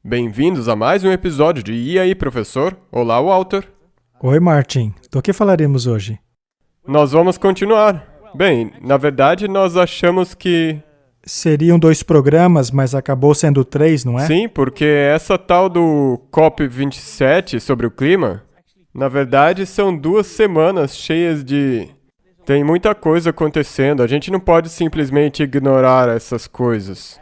Bem-vindos a mais um episódio de E aí, professor? Olá, Walter. Oi, Martin. Do que falaremos hoje? Nós vamos continuar. Bem, na verdade, nós achamos que... Seriam 2 programas, mas acabou sendo 3, não é? Sim, porque essa tal do COP27 sobre o clima, na verdade, são 2 semanas cheias de... Tem muita coisa acontecendo, a gente não pode simplesmente ignorar essas coisas.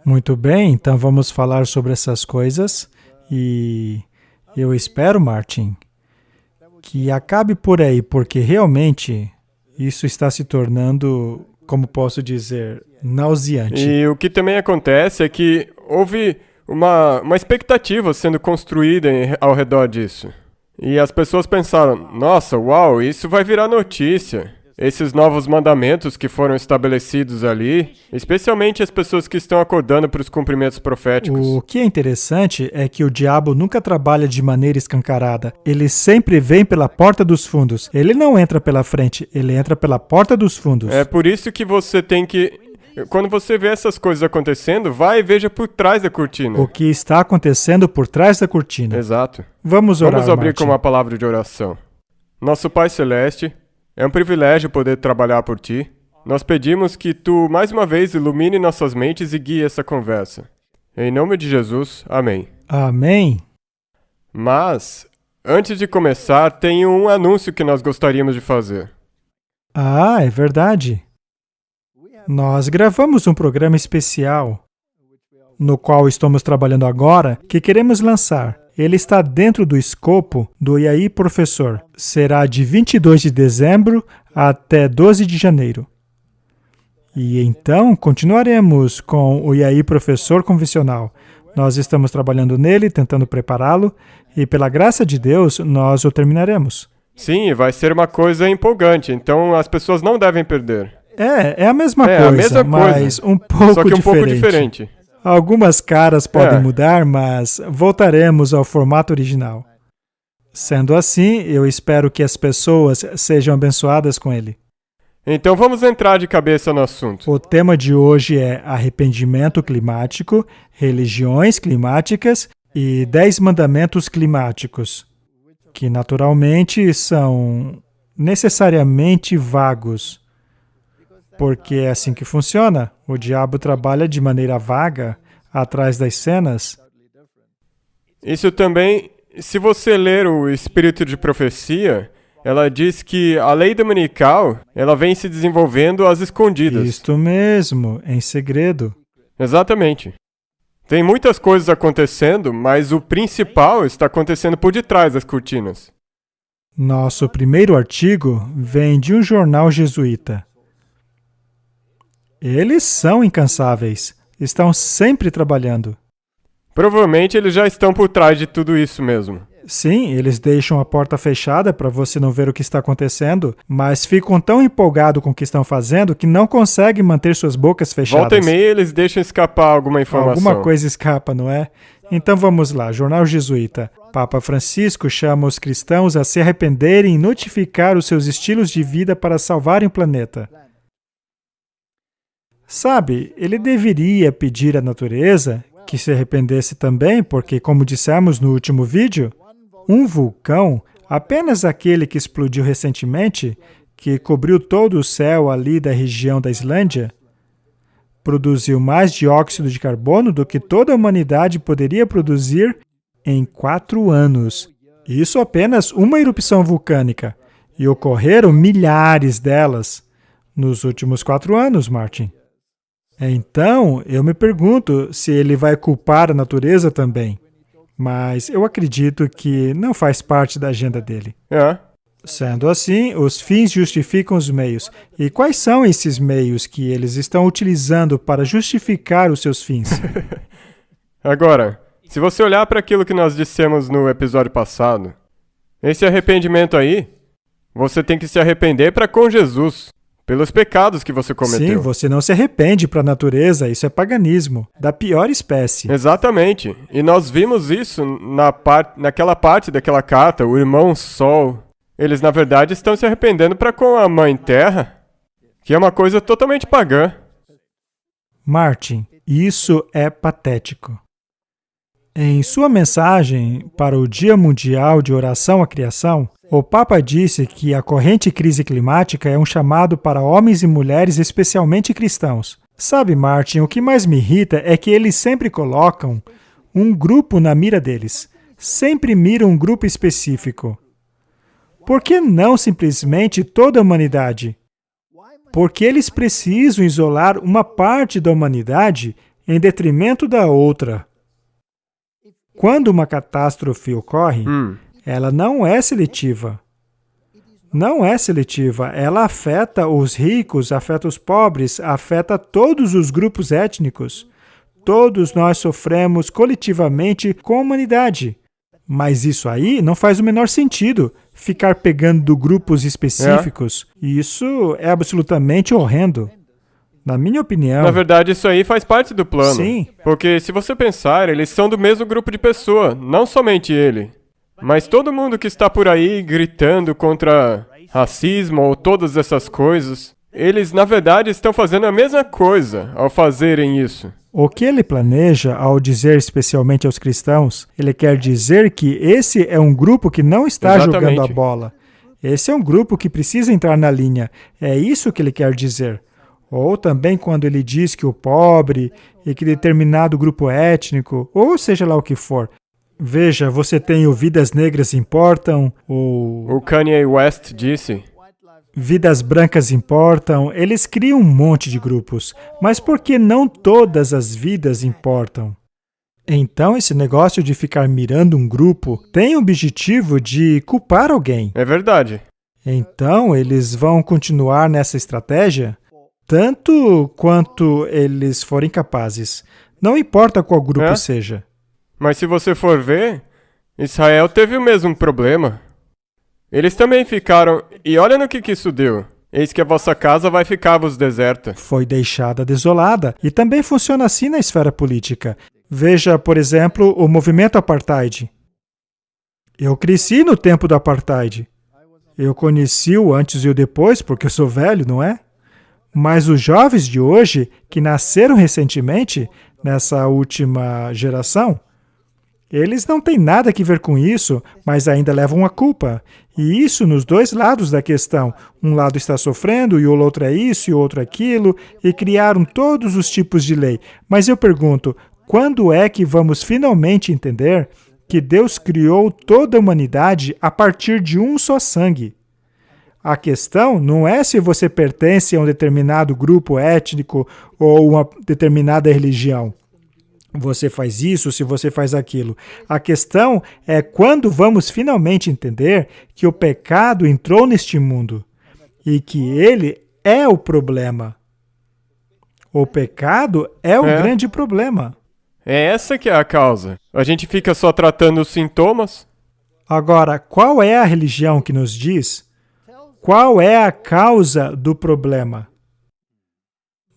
Muito bem, então vamos falar sobre essas coisas e eu espero, Martin, que acabe por aí, porque realmente isso está se tornando, como posso dizer, nauseante. E o que também acontece é que houve uma expectativa sendo construída ao redor disso. E as pessoas pensaram, nossa, uau, isso vai virar notícia. Esses novos mandamentos que foram estabelecidos ali, especialmente as pessoas que estão acordando para os cumprimentos proféticos. O que é interessante é que o diabo nunca trabalha de maneira escancarada. Ele sempre vem pela porta dos fundos. Ele não entra pela frente, ele entra pela porta dos fundos. É por isso que você tem que... Quando você vê essas coisas acontecendo, vai e veja por trás da cortina. O que está acontecendo por trás da cortina. Exato. Vamos orar, Vamos abrir Martin. com uma palavra de oração. Nosso Pai Celeste, é um privilégio poder trabalhar por Ti. Nós pedimos que Tu, mais uma vez, ilumine nossas mentes e guie essa conversa. Em nome de Jesus, amém. Amém. Mas, antes de começar, tem um anúncio que nós gostaríamos de fazer. Ah, é verdade. Nós gravamos um programa especial, no qual estamos trabalhando agora, que queremos lançar. Ele está dentro do escopo do E aí, professor. Será de 22 de dezembro até 12 de janeiro. E então, continuaremos com o E aí, professor convencional. Nós estamos trabalhando nele, tentando prepará-lo, e pela graça de Deus, nós o terminaremos. Sim, vai ser uma coisa empolgante, então as pessoas não devem perder. É a mesma É coisa, a mesma mas coisa, um pouco só que um diferente. pouco diferente. Algumas caras podem mudar, mas voltaremos ao formato original. Sendo assim, eu espero que as pessoas sejam abençoadas com ele. Então vamos entrar de cabeça no assunto. O tema de hoje é arrependimento climático, religiões climáticas e 10 mandamentos climáticos, que naturalmente são necessariamente vagos. Porque é assim que funciona. O diabo trabalha de maneira vaga, atrás das cenas. Isso também, se você ler o Espírito de Profecia, ela diz que a lei dominical, ela vem se desenvolvendo às escondidas. Isto mesmo, em segredo. Exatamente. Tem muitas coisas acontecendo, mas o principal está acontecendo por detrás das cortinas. Nosso primeiro artigo vem de um jornal jesuíta. Eles são incansáveis, estão sempre trabalhando. Provavelmente eles já estão por trás de tudo isso mesmo. Sim, eles deixam a porta fechada para você não ver o que está acontecendo, mas ficam tão empolgados com o que estão fazendo que não conseguem manter suas bocas fechadas. Volta e meia eles deixam escapar alguma informação. Alguma coisa escapa, não é? Então vamos lá, Jornal Jesuíta. Papa Francisco chama os cristãos a se arrependerem e notificar os seus estilos de vida para salvarem o planeta. Sabe, ele deveria pedir à natureza que se arrependesse também, porque, como dissemos no último vídeo, um vulcão, apenas aquele que explodiu recentemente, que cobriu todo o céu ali da região da Islândia, produziu mais dióxido de carbono do que toda a humanidade poderia produzir em 4 anos. Isso apenas uma erupção vulcânica. E ocorreram milhares delas nos últimos 4 anos, Martin. Então, eu me pergunto se ele vai culpar a natureza também. Mas eu acredito que não faz parte da agenda dele. Sendo assim, os fins justificam os meios. E quais são esses meios que eles estão utilizando para justificar os seus fins? Agora, se você olhar para aquilo que nós dissemos no episódio passado, esse arrependimento aí, você tem que se arrepender para com Jesus. Pelos pecados que você cometeu. Sim, você não se arrepende para a natureza, isso é paganismo, da pior espécie. Exatamente. E nós vimos isso naquela parte daquela carta, o irmão Sol. Eles, na verdade, estão se arrependendo para com a Mãe Terra, que é uma coisa totalmente pagã. Martin, isso é patético. Em sua mensagem para o Dia Mundial de Oração à Criação, o Papa disse que a corrente crise climática é um chamado para homens e mulheres, especialmente cristãos. Sabe, Martin, o que mais me irrita é que eles sempre colocam um grupo na mira deles. Sempre miram um grupo específico. Por que não simplesmente toda a humanidade? Porque eles precisam isolar uma parte da humanidade em detrimento da outra. Quando uma catástrofe ocorre, ela não é seletiva. Não é seletiva. Ela afeta os ricos, afeta os pobres, afeta todos os grupos étnicos. Todos nós sofremos coletivamente com a humanidade. Mas isso aí não faz o menor sentido, ficar pegando grupos específicos. Isso é absolutamente horrendo. Na minha opinião... Na verdade, isso aí faz parte do plano. Sim. Porque se você pensar, eles são do mesmo grupo de pessoa, não somente ele. Mas todo mundo que está por aí gritando contra racismo ou todas essas coisas, eles, na verdade, estão fazendo a mesma coisa ao fazerem isso. O que ele planeja ao dizer especialmente aos cristãos, ele quer dizer que esse é um grupo que não está jogando a bola. Esse é um grupo que precisa entrar na linha. É isso que ele quer dizer. Ou também quando ele diz que o pobre e que determinado grupo étnico, ou seja lá o que for. Veja, você tem o Vidas Negras Importam, o Kanye West disse. Vidas Brancas Importam, eles criam um monte de grupos. Mas por que não todas as vidas importam? Então, esse negócio de ficar mirando um grupo tem o objetivo de culpar alguém. É verdade. Então, eles vão continuar nessa estratégia? Tanto quanto eles forem capazes. Não importa qual grupo seja. Mas se você for ver, Israel teve o mesmo problema. Eles também ficaram... E olha no que isso deu. Eis que a vossa casa vai ficar-vos deserta. Foi deixada desolada. E também funciona assim na esfera política. Veja, por exemplo, o movimento apartheid. Eu cresci no tempo do apartheid. Eu conheci o antes e o depois, porque eu sou velho, não é? Mas os jovens de hoje, que nasceram recentemente, nessa última geração, eles não têm nada a ver com isso, mas ainda levam a culpa. E isso nos dois lados da questão. Um lado está sofrendo e o outro é isso e o outro aquilo, e criaram todos os tipos de lei. Mas eu pergunto, quando é que vamos finalmente entender que Deus criou toda a humanidade a partir de um só sangue? A questão não é se você pertence a um determinado grupo étnico ou uma determinada religião. Você faz isso, se você faz aquilo. A questão é quando vamos finalmente entender que o pecado entrou neste mundo e que ele é o problema. O pecado é o grande problema. É essa que é a causa. A gente fica só tratando os sintomas. Agora, qual é a religião que nos diz qual é a causa do problema?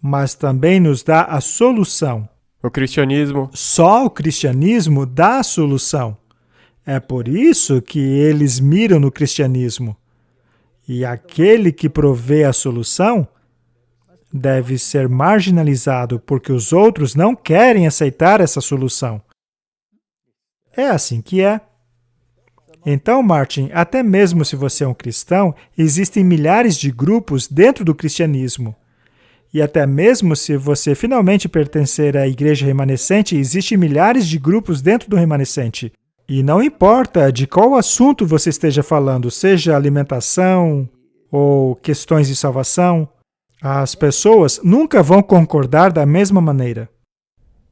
Mas também nos dá a solução. O cristianismo. Só o cristianismo dá a solução. É por isso que eles miram no cristianismo. E aquele que provê a solução deve ser marginalizado, porque os outros não querem aceitar essa solução. É assim que é. Então, Martin, até mesmo se você é um cristão, existem milhares de grupos dentro do cristianismo. E até mesmo se você finalmente pertencer à igreja remanescente, existem milhares de grupos dentro do remanescente. E não importa de qual assunto você esteja falando, seja alimentação ou questões de salvação, as pessoas nunca vão concordar da mesma maneira.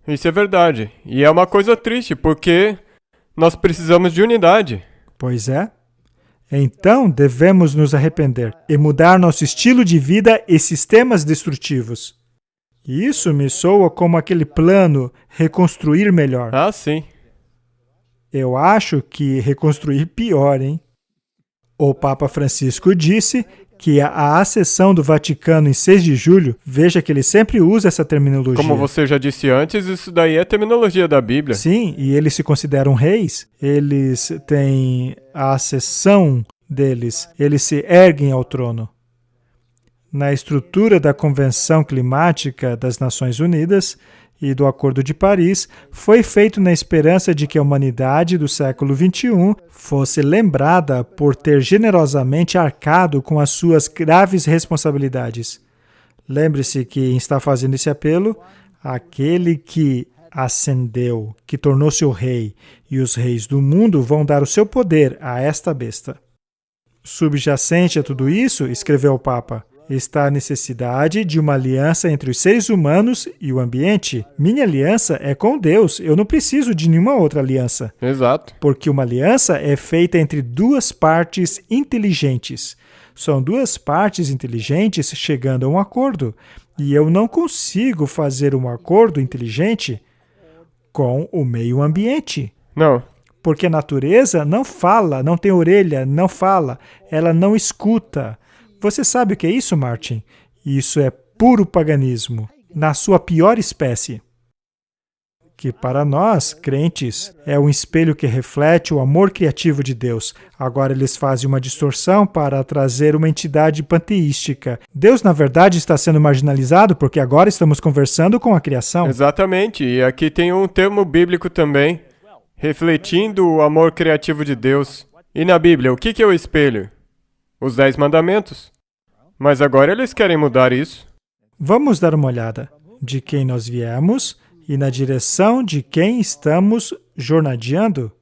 Isso é verdade. E é uma coisa triste, porque nós precisamos de unidade. Pois é. Então, devemos nos arrepender e mudar nosso estilo de vida e sistemas destrutivos. Isso me soa como aquele plano reconstruir melhor. Ah, sim. Eu acho que reconstruir pior, hein? O Papa Francisco disse que a acessão do Vaticano em 6 de julho, veja que ele sempre usa essa terminologia. Como você já disse antes, isso daí é terminologia da Bíblia. Sim, e eles se consideram reis, eles têm a acessão deles, eles se erguem ao trono. Na estrutura da Convenção Climática das Nações Unidas, e do Acordo de Paris foi feito na esperança de que a humanidade do século XXI fosse lembrada por ter generosamente arcado com as suas graves responsabilidades. Lembre-se que está fazendo esse apelo aquele que ascendeu, que tornou-se o rei, e os reis do mundo vão dar o seu poder a esta besta. Subjacente a tudo isso, escreveu o Papa, está a necessidade de uma aliança entre os seres humanos e o ambiente. Minha aliança é com Deus, eu não preciso de nenhuma outra aliança. Exato. Porque uma aliança é feita entre duas partes inteligentes. São duas partes inteligentes chegando a um acordo. E eu não consigo fazer um acordo inteligente com o meio ambiente. Não. Porque a natureza não fala, não tem orelha, não fala, ela não escuta. Você sabe o que é isso, Martin? Isso é puro paganismo, na sua pior espécie. Que para nós, crentes, é um espelho que reflete o amor criativo de Deus. Agora eles fazem uma distorção para trazer uma entidade panteística. Deus, na verdade, está sendo marginalizado porque agora estamos conversando com a criação. Exatamente, e aqui tem um termo bíblico também, refletindo o amor criativo de Deus. E na Bíblia, o que é o espelho? Os 10 mandamentos. Mas agora eles querem mudar isso. Vamos dar uma olhada de quem nós viemos e na direção de quem estamos jornadeando.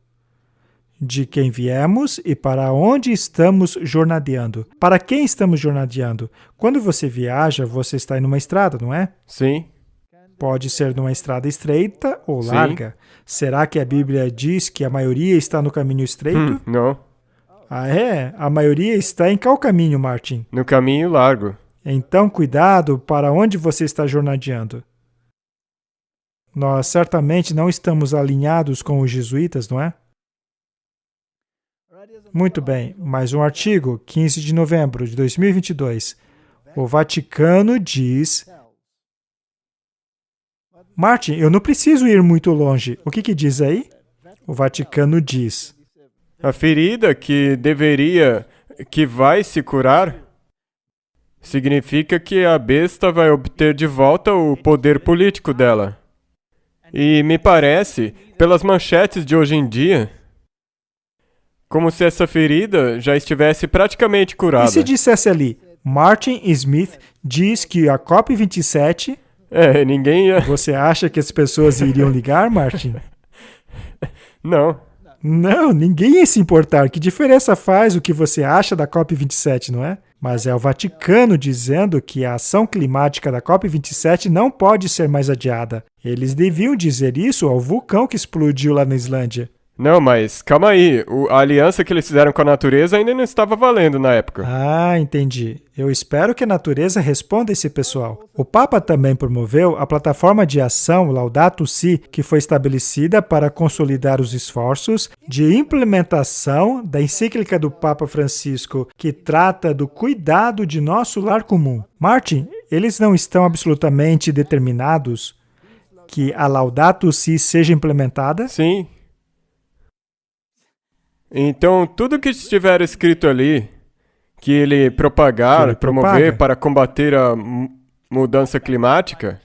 De quem viemos e para onde estamos jornadeando. Para quem estamos jornadeando? Quando você viaja, você está em uma estrada, não é? Sim. Pode ser numa estrada estreita ou Sim. larga. Será que a Bíblia diz que a maioria está no caminho estreito? Não. Ah, é? A maioria está em qual caminho, Martin? No caminho largo. Então, cuidado para onde você está jornadeando. Nós certamente não estamos alinhados com os jesuítas, não é? Muito bem, mais um artigo, 15 de novembro de 2022. O Vaticano diz... Martin, eu não preciso ir muito longe. O que diz aí? O Vaticano diz... A ferida que vai se curar, significa que a besta vai obter de volta o poder político dela. E me parece, pelas manchetes de hoje em dia, como se essa ferida já estivesse praticamente curada. E se dissesse ali, Martin Smith diz que a COP27... ninguém ia... Você acha que as pessoas iriam ligar, Martin? Não. Não, ninguém ia se importar. Que diferença faz o que você acha da COP27, não é? Mas é o Vaticano dizendo que a ação climática da COP27 não pode ser mais adiada. Eles deviam dizer isso ao vulcão que explodiu lá na Islândia. Não, mas calma aí. A aliança que eles fizeram com a natureza ainda não estava valendo na época. Ah, entendi. Eu espero que a natureza responda esse pessoal. O Papa também promoveu a plataforma de ação Laudato Si, que foi estabelecida para consolidar os esforços de implementação da encíclica do Papa Francisco, que trata do cuidado de nosso lar comum. Martin, eles não estão absolutamente determinados que a Laudato Si seja implementada? Sim. Então, tudo que estiver escrito ali, que ele promover para combater a mudança climática,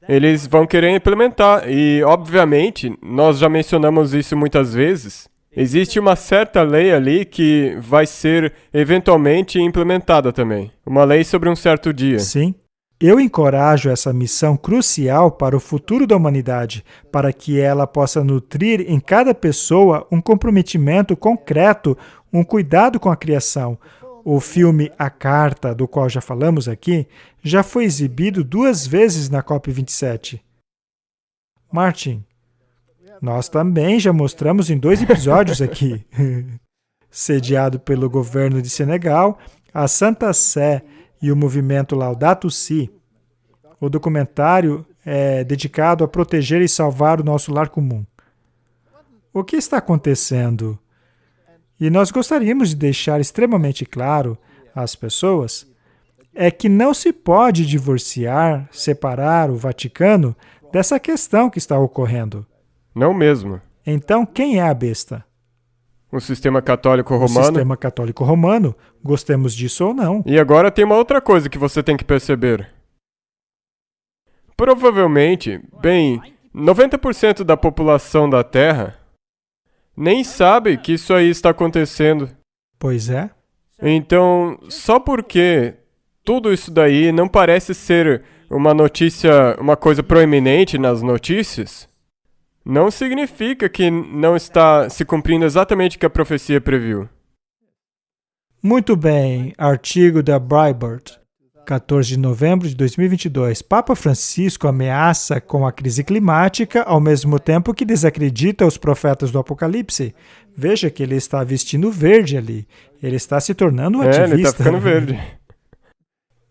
eles vão querer implementar. E, obviamente, nós já mencionamos isso muitas vezes, existe uma certa lei ali que vai ser eventualmente implementada também. Uma lei sobre um certo dia. Sim. Eu encorajo essa missão crucial para o futuro da humanidade, para que ela possa nutrir em cada pessoa um comprometimento concreto, um cuidado com a criação. O filme A Carta, do qual já falamos aqui, já foi exibido 2 vezes na COP27. Martin, nós também já mostramos em 2 episódios aqui. Sediado pelo governo de Senegal, a Santa Sé e o movimento Laudato Si. O documentário é dedicado a proteger e salvar o nosso lar comum. O que está acontecendo? E nós gostaríamos de deixar extremamente claro às pessoas é que não se pode divorciar, separar o Vaticano dessa questão que está ocorrendo. Não mesmo. Então, quem é a besta? O sistema católico romano. O sistema católico romano, gostemos disso ou não. E agora tem uma outra coisa que você tem que perceber. provavelmente, bem, 90% da população da Terra nem sabe que isso aí está acontecendo. Pois é. Então, só porque tudo isso daí não parece ser uma notícia, uma coisa proeminente nas notícias, não significa que não está se cumprindo exatamente o que a profecia previu. Muito bem, artigo da Breitbart, 14 de novembro de 2022. Papa Francisco ameaça com a crise climática ao mesmo tempo que desacredita os profetas do Apocalipse. Veja que ele está vestindo verde ali. Ele está se tornando um ativista. Ele está ficando verde.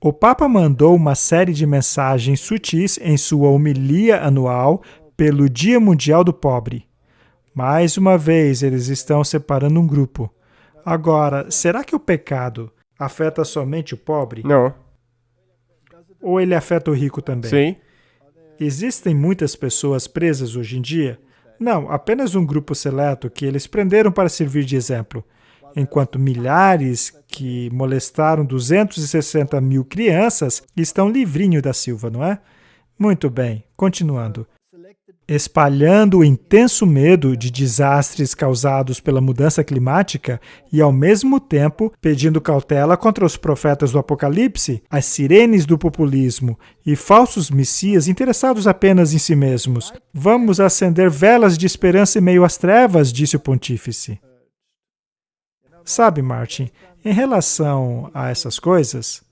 O Papa mandou uma série de mensagens sutis em sua homilia anual pelo Dia Mundial do Pobre. Mais uma vez, eles estão separando um grupo. Agora, será que o pecado afeta somente o pobre? Não. Ou ele afeta o rico também? Sim. Existem muitas pessoas presas hoje em dia? Não, apenas um grupo seleto que eles prenderam para servir de exemplo. Enquanto milhares que molestaram 260 mil crianças estão livrinho da Silva, não é? Muito bem, continuando. Espalhando o intenso medo de desastres causados pela mudança climática e, ao mesmo tempo, pedindo cautela contra os profetas do Apocalipse, as sirenes do populismo e falsos messias interessados apenas em si mesmos. Vamos acender velas de esperança em meio às trevas, disse o pontífice. Sabe, Martin, em relação a essas coisas,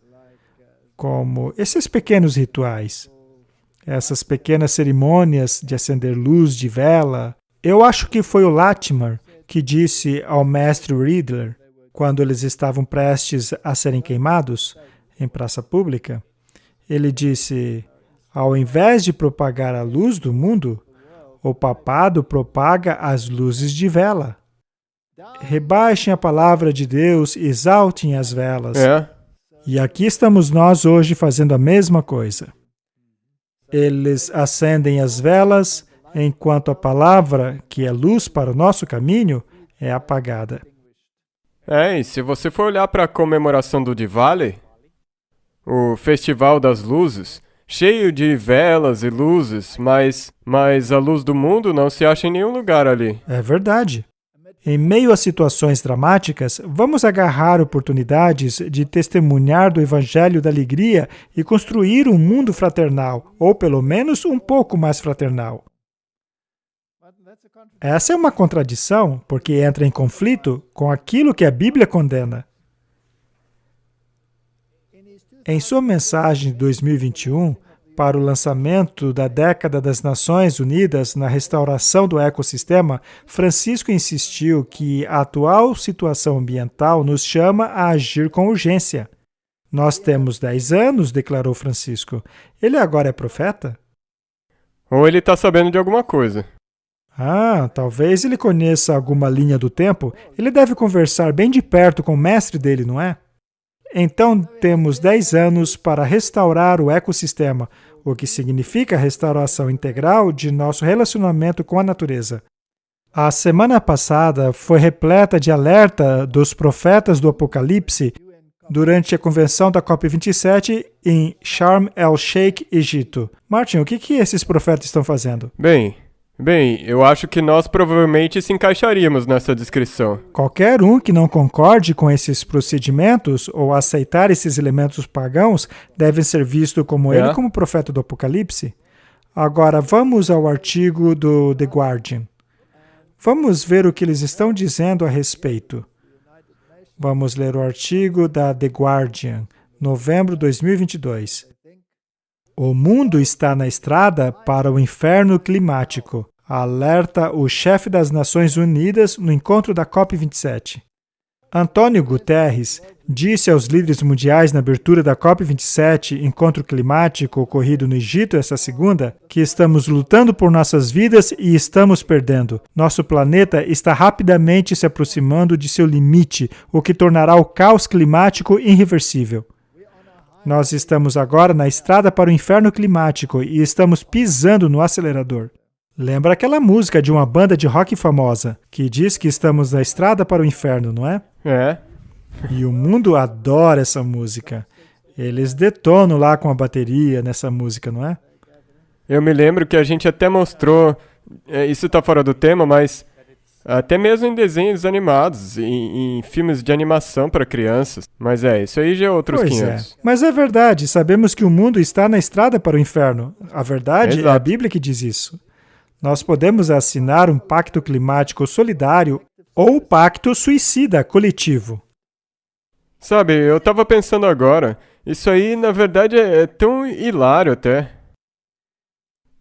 como esses pequenos rituais, essas pequenas cerimônias de acender luz de vela, eu acho que foi o Latimer que disse ao mestre Riedler, quando eles estavam prestes a serem queimados em praça pública, ele disse, ao invés de propagar a luz do mundo, o papado propaga as luzes de vela. Rebaixem a palavra de Deus e exaltem as velas. E aqui estamos nós hoje fazendo a mesma coisa. Eles acendem as velas, enquanto a palavra, que é luz para o nosso caminho, é apagada. E se você for olhar para a comemoração do Diwali, o Festival das Luzes, cheio de velas e luzes, mas a luz do mundo não se acha em nenhum lugar ali. É verdade. Em meio a situações dramáticas, vamos agarrar oportunidades de testemunhar do Evangelho da Alegria e construir um mundo fraternal, ou pelo menos um pouco mais fraternal. Essa é uma contradição, porque entra em conflito com aquilo que a Bíblia condena. Em sua mensagem de 2021, para o lançamento da Década das Nações Unidas na restauração do ecossistema, Francisco insistiu que a atual situação ambiental nos chama a agir com urgência. Nós temos 10 anos, declarou Francisco. Ele agora é profeta? Ou ele está sabendo de alguma coisa. Talvez ele conheça alguma linha do tempo. Ele deve conversar bem de perto com o mestre dele, não é? Então, temos 10 anos para restaurar o ecossistema, o que significa a restauração integral de nosso relacionamento com a natureza. A semana passada foi repleta de alerta dos profetas do Apocalipse durante a convenção da COP27 em Sharm el-Sheikh, Egito. Martin, o que esses profetas estão fazendo? Bem, eu acho que nós provavelmente se encaixaríamos nessa descrição. Qualquer um que não concorde com esses procedimentos ou aceitar esses elementos pagãos deve ser visto como ele como profeta do Apocalipse. Agora, vamos ao artigo do The Guardian. Vamos ver o que eles estão dizendo a respeito. Vamos ler o artigo da The Guardian, novembro de 2022. O mundo está na estrada para o inferno climático, alerta o chefe das Nações Unidas no encontro da COP27. Antônio Guterres disse aos líderes mundiais na abertura da COP27, encontro climático ocorrido no Egito esta segunda, que estamos lutando por nossas vidas e estamos perdendo. Nosso planeta está rapidamente se aproximando de seu limite, o que tornará o caos climático irreversível. Nós estamos agora na estrada para o inferno climático e estamos pisando no acelerador. Lembra aquela música de uma banda de rock famosa, que diz que estamos na estrada para o inferno, não é? E o mundo adora essa música. Eles detonam lá com a bateria nessa música, não é? Eu me lembro que a gente até mostrou, isso está fora do tema, mas até mesmo em desenhos animados, em filmes de animação para crianças. Mas isso aí já é outros Pois 500. Mas é verdade, sabemos que o mundo está na estrada para o inferno. A verdade é a Exato. Bíblia que diz isso. Nós podemos assinar um pacto climático solidário ou pacto suicida coletivo. Sabe, eu estava pensando agora, isso aí na verdade é tão hilário até.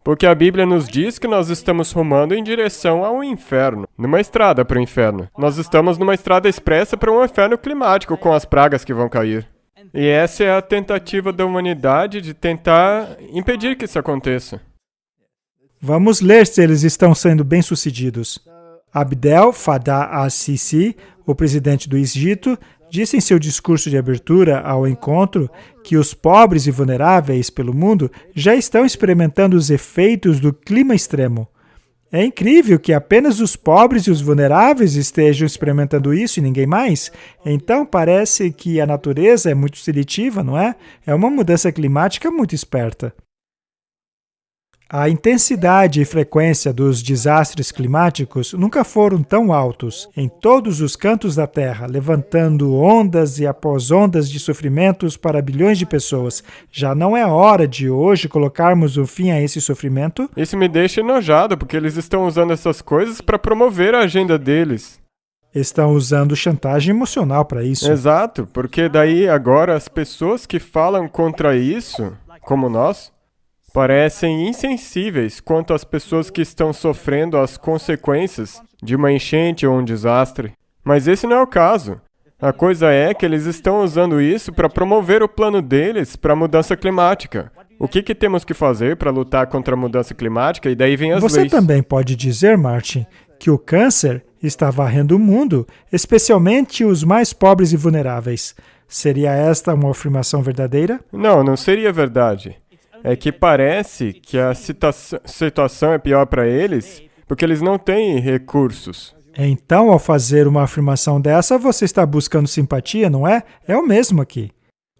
Porque a Bíblia nos diz que nós estamos rumando em direção ao inferno, numa estrada para o inferno. Nós estamos numa estrada expressa para um inferno climático com as pragas que vão cair. E essa é a tentativa da humanidade de tentar impedir que isso aconteça. Vamos ler se eles estão sendo bem-sucedidos. Abdel Fattah al-Sisi, o presidente do Egito, disse em seu discurso de abertura ao encontro que os pobres e vulneráveis pelo mundo já estão experimentando os efeitos do clima extremo. É incrível que apenas os pobres e os vulneráveis estejam experimentando isso e ninguém mais. Então parece que a natureza é muito seletiva, não é? É uma mudança climática muito esperta. A intensidade e frequência dos desastres climáticos nunca foram tão altos em todos os cantos da Terra, levantando ondas e após ondas de sofrimentos para bilhões de pessoas. Já não é hora de hoje colocarmos um fim a esse sofrimento? Isso me deixa enojado, porque eles estão usando essas coisas para promover a agenda deles. Estão usando chantagem emocional para isso. Exato, porque daí agora as pessoas que falam contra isso, como nós, parecem insensíveis quanto às pessoas que estão sofrendo as consequências de uma enchente ou um desastre. Mas esse não é o caso. A coisa é que eles estão usando isso para promover o plano deles para a mudança climática. O que temos que fazer para lutar contra a mudança climática? E daí vem as Você leis. também pode dizer, Martin, que o câncer está varrendo o mundo, especialmente os mais pobres e vulneráveis. Seria esta uma afirmação verdadeira? Não seria verdade. É que parece que a situação é pior para eles porque eles não têm recursos. Então, ao fazer uma afirmação dessa, você está buscando simpatia, não é? É o mesmo aqui.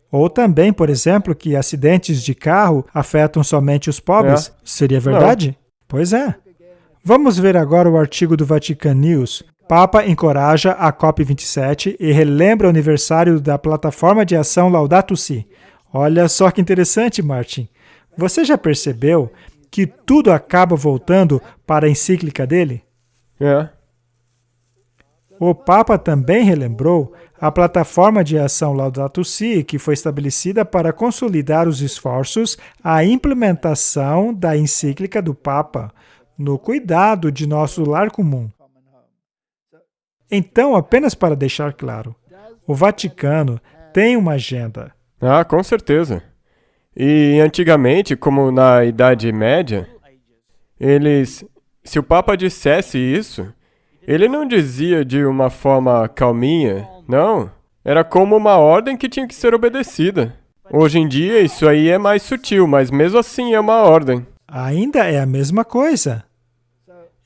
Ou também, por exemplo, que acidentes de carro afetam somente os pobres. Seria verdade? Pois é. Vamos ver agora o artigo do Vatican News. Papa encoraja a COP27 e relembra o aniversário da plataforma de ação Laudato Si. Olha só que interessante, Martin. Você já percebeu que tudo acaba voltando para a encíclica dele? O Papa também relembrou a plataforma de ação Laudato Si, que foi estabelecida para consolidar os esforços à implementação da encíclica do Papa no cuidado de nosso lar comum. Então, apenas para deixar claro, o Vaticano tem uma agenda. Com certeza. E antigamente, como na Idade Média, se o Papa dissesse isso, ele não dizia de uma forma calminha, não. Era como uma ordem que tinha que ser obedecida. Hoje em dia, isso aí é mais sutil, mas mesmo assim é uma ordem. Ainda é a mesma coisa.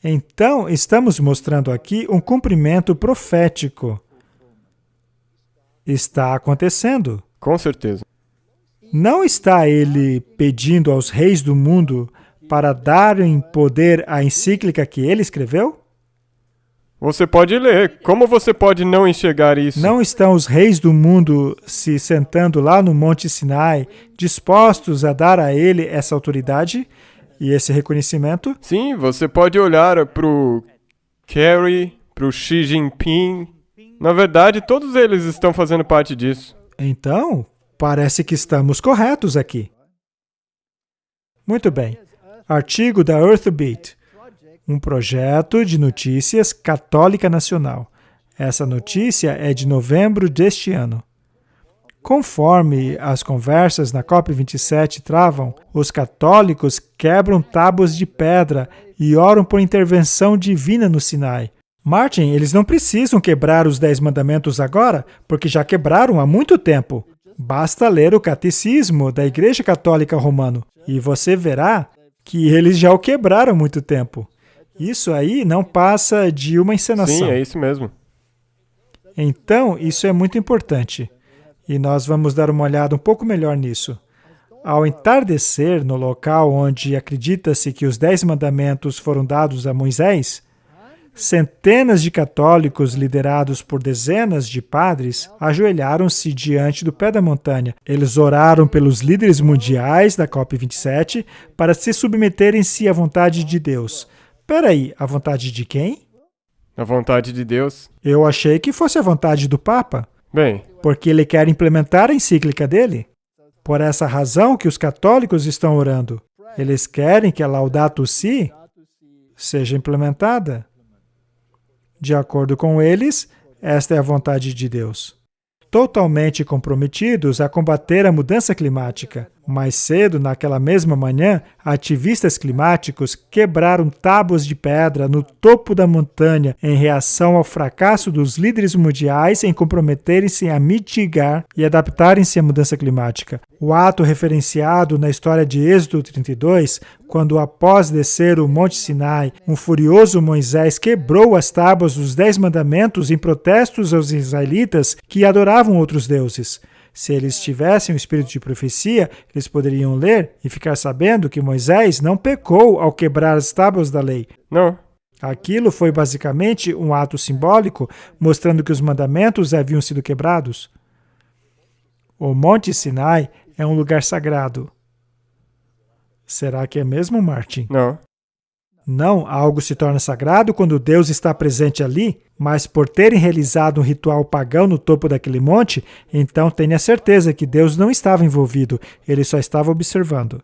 Então, estamos mostrando aqui um cumprimento profético. Está acontecendo. Com certeza. Não está ele pedindo aos reis do mundo para darem poder à encíclica que ele escreveu? Você pode ler. Como você pode não enxergar isso? Não estão os reis do mundo se sentando lá no Monte Sinai, dispostos a dar a ele essa autoridade e esse reconhecimento? Sim, você pode olhar para o Kerry, para o Xi Jinping. Na verdade, todos eles estão fazendo parte disso. Então, parece que estamos corretos aqui. Muito bem. Artigo da Earthbeat, um projeto de notícias católica nacional. Essa notícia é de novembro deste ano. Conforme as conversas na COP27 travam, os católicos quebram tábuas de pedra e oram por intervenção divina no Sinai. Martin, eles não precisam quebrar os 10 mandamentos agora, porque já quebraram há muito tempo. Basta ler o Catecismo da Igreja Católica Romana e você verá que eles já o quebraram há muito tempo. Isso aí não passa de uma encenação. Sim, é isso mesmo. Então, isso é muito importante. E nós vamos dar uma olhada um pouco melhor nisso. Ao entardecer, no local onde acredita-se que os 10 mandamentos foram dados a Moisés, centenas de católicos, liderados por dezenas de padres, ajoelharam-se diante do pé da montanha. Eles oraram pelos líderes mundiais da COP27 para se submeterem-se à vontade de Deus. Peraí, a vontade de quem? A vontade de Deus. Eu achei que fosse a vontade do Papa, Bem, porque ele quer implementar a encíclica dele. Por essa razão que os católicos estão orando. Eles querem que a Laudato Si seja implementada. De acordo com eles, esta é a vontade de Deus. Totalmente comprometidos a combater a mudança climática. Mais cedo, naquela mesma manhã, ativistas climáticos quebraram tábuas de pedra no topo da montanha em reação ao fracasso dos líderes mundiais em comprometerem-se a mitigar e adaptarem-se à mudança climática. O ato referenciado na história de Êxodo 32, quando após descer o Monte Sinai, um furioso Moisés quebrou as tábuas dos 10 mandamentos em protestos aos israelitas que adoravam outros deuses. Se eles tivessem o espírito de profecia, eles poderiam ler e ficar sabendo que Moisés não pecou ao quebrar as tábuas da lei. não. Aquilo foi basicamente um ato simbólico, mostrando que os mandamentos haviam sido quebrados. O Monte Sinai é um lugar sagrado. Será que é mesmo, Martin? Não. Não, algo se torna sagrado quando Deus está presente ali, mas por terem realizado um ritual pagão no topo daquele monte, então tenha certeza que Deus não estava envolvido, ele só estava observando.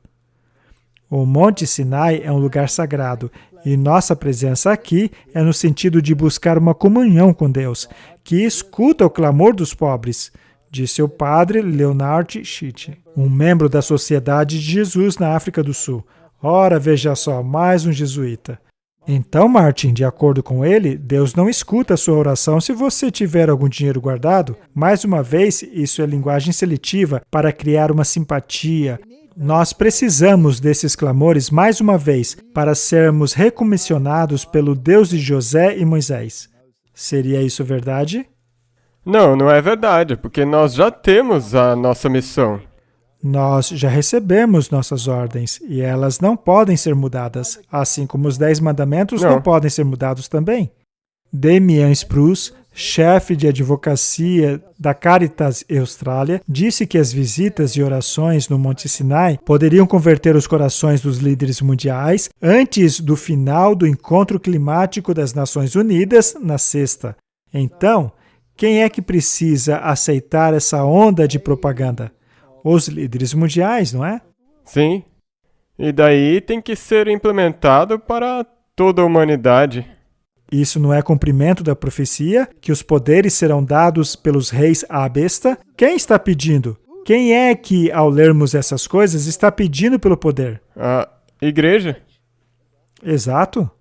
O Monte Sinai é um lugar sagrado, e nossa presença aqui é no sentido de buscar uma comunhão com Deus, que escuta o clamor dos pobres, disse o padre Leonard Schitt, um membro da Sociedade de Jesus na África do Sul. Ora, veja só, mais um jesuíta. Então, Martin, de acordo com ele, Deus não escuta a sua oração se você tiver algum dinheiro guardado. Mais uma vez, isso é linguagem seletiva para criar uma simpatia. Nós precisamos desses clamores mais uma vez para sermos recomissionados pelo Deus de José e Moisés. Seria isso verdade? Não, não é verdade, porque nós já temos a nossa missão. Nós já recebemos nossas ordens e elas não podem ser mudadas, assim como os 10 mandamentos não podem ser mudados também. Damian Spruce, chefe de advocacia da Caritas Austrália, disse que as visitas e orações no Monte Sinai poderiam converter os corações dos líderes mundiais antes do final do Encontro Climático das Nações Unidas, na sexta. Então, quem é que precisa aceitar essa onda de propaganda? Os líderes mundiais, não é? Sim. E daí tem que ser implementado para toda a humanidade. Isso não é cumprimento da profecia, que os poderes serão dados pelos reis à besta? Quem está pedindo? Quem é que, ao lermos essas coisas, está pedindo pelo poder? A igreja? Exato.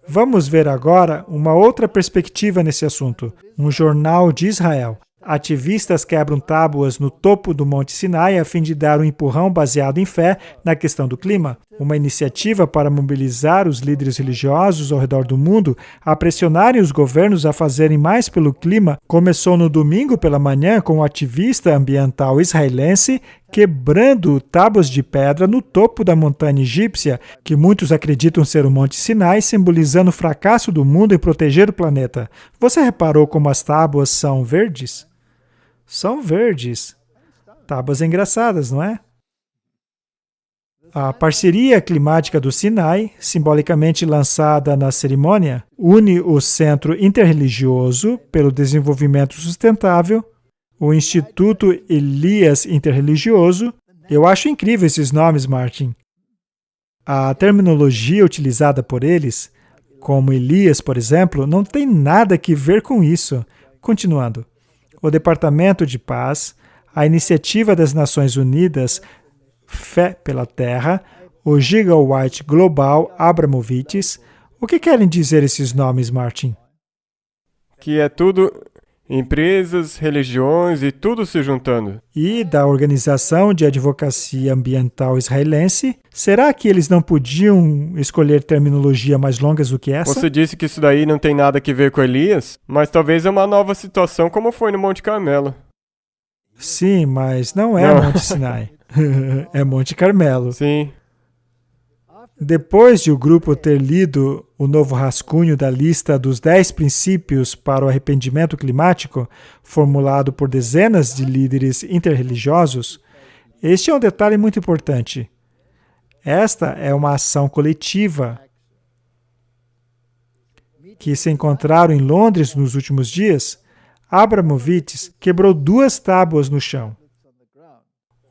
Vamos ver agora uma outra perspectiva nesse assunto. Um jornal de Israel. Ativistas quebram tábuas no topo do Monte Sinai a fim de dar um empurrão baseado em fé na questão do clima. Uma iniciativa para mobilizar os líderes religiosos ao redor do mundo a pressionarem os governos a fazerem mais pelo clima começou no domingo pela manhã com um ativista ambiental israelense quebrando tábuas de pedra no topo da montanha egípcia, que muitos acreditam ser o Monte Sinai, simbolizando o fracasso do mundo em proteger o planeta. Você reparou como as tábuas são verdes? São verdes. Tábuas engraçadas, não é? A parceria climática do Sinai, simbolicamente lançada na cerimônia, une o Centro Interreligioso pelo Desenvolvimento Sustentável, o Instituto Elias Interreligioso. Eu acho incrível esses nomes, Martin. A terminologia utilizada por eles, como Elias, por exemplo, não tem nada que ver com isso. Continuando. O Departamento de Paz, a Iniciativa das Nações Unidas, Fé pela Terra, o Gigawatt Global Abramovich. O que querem dizer esses nomes, Martin? Que é tudo empresas, religiões e tudo se juntando. E da Organização de Advocacia Ambiental Israelense. Será que eles não podiam escolher terminologia mais longas do que essa? Você disse que isso daí não tem nada a ver com Elias, mas talvez é uma nova situação como foi no Monte Carmelo. Sim, mas não é Monte Sinai. É Monte Carmelo. Sim. Depois de o grupo ter lido o novo rascunho da lista dos 10 princípios para o arrependimento climático, formulado por dezenas de líderes interreligiosos, este é um detalhe muito importante. Esta é uma ação coletiva que se encontraram em Londres nos últimos dias. Abramovitz quebrou 2 tábuas no chão.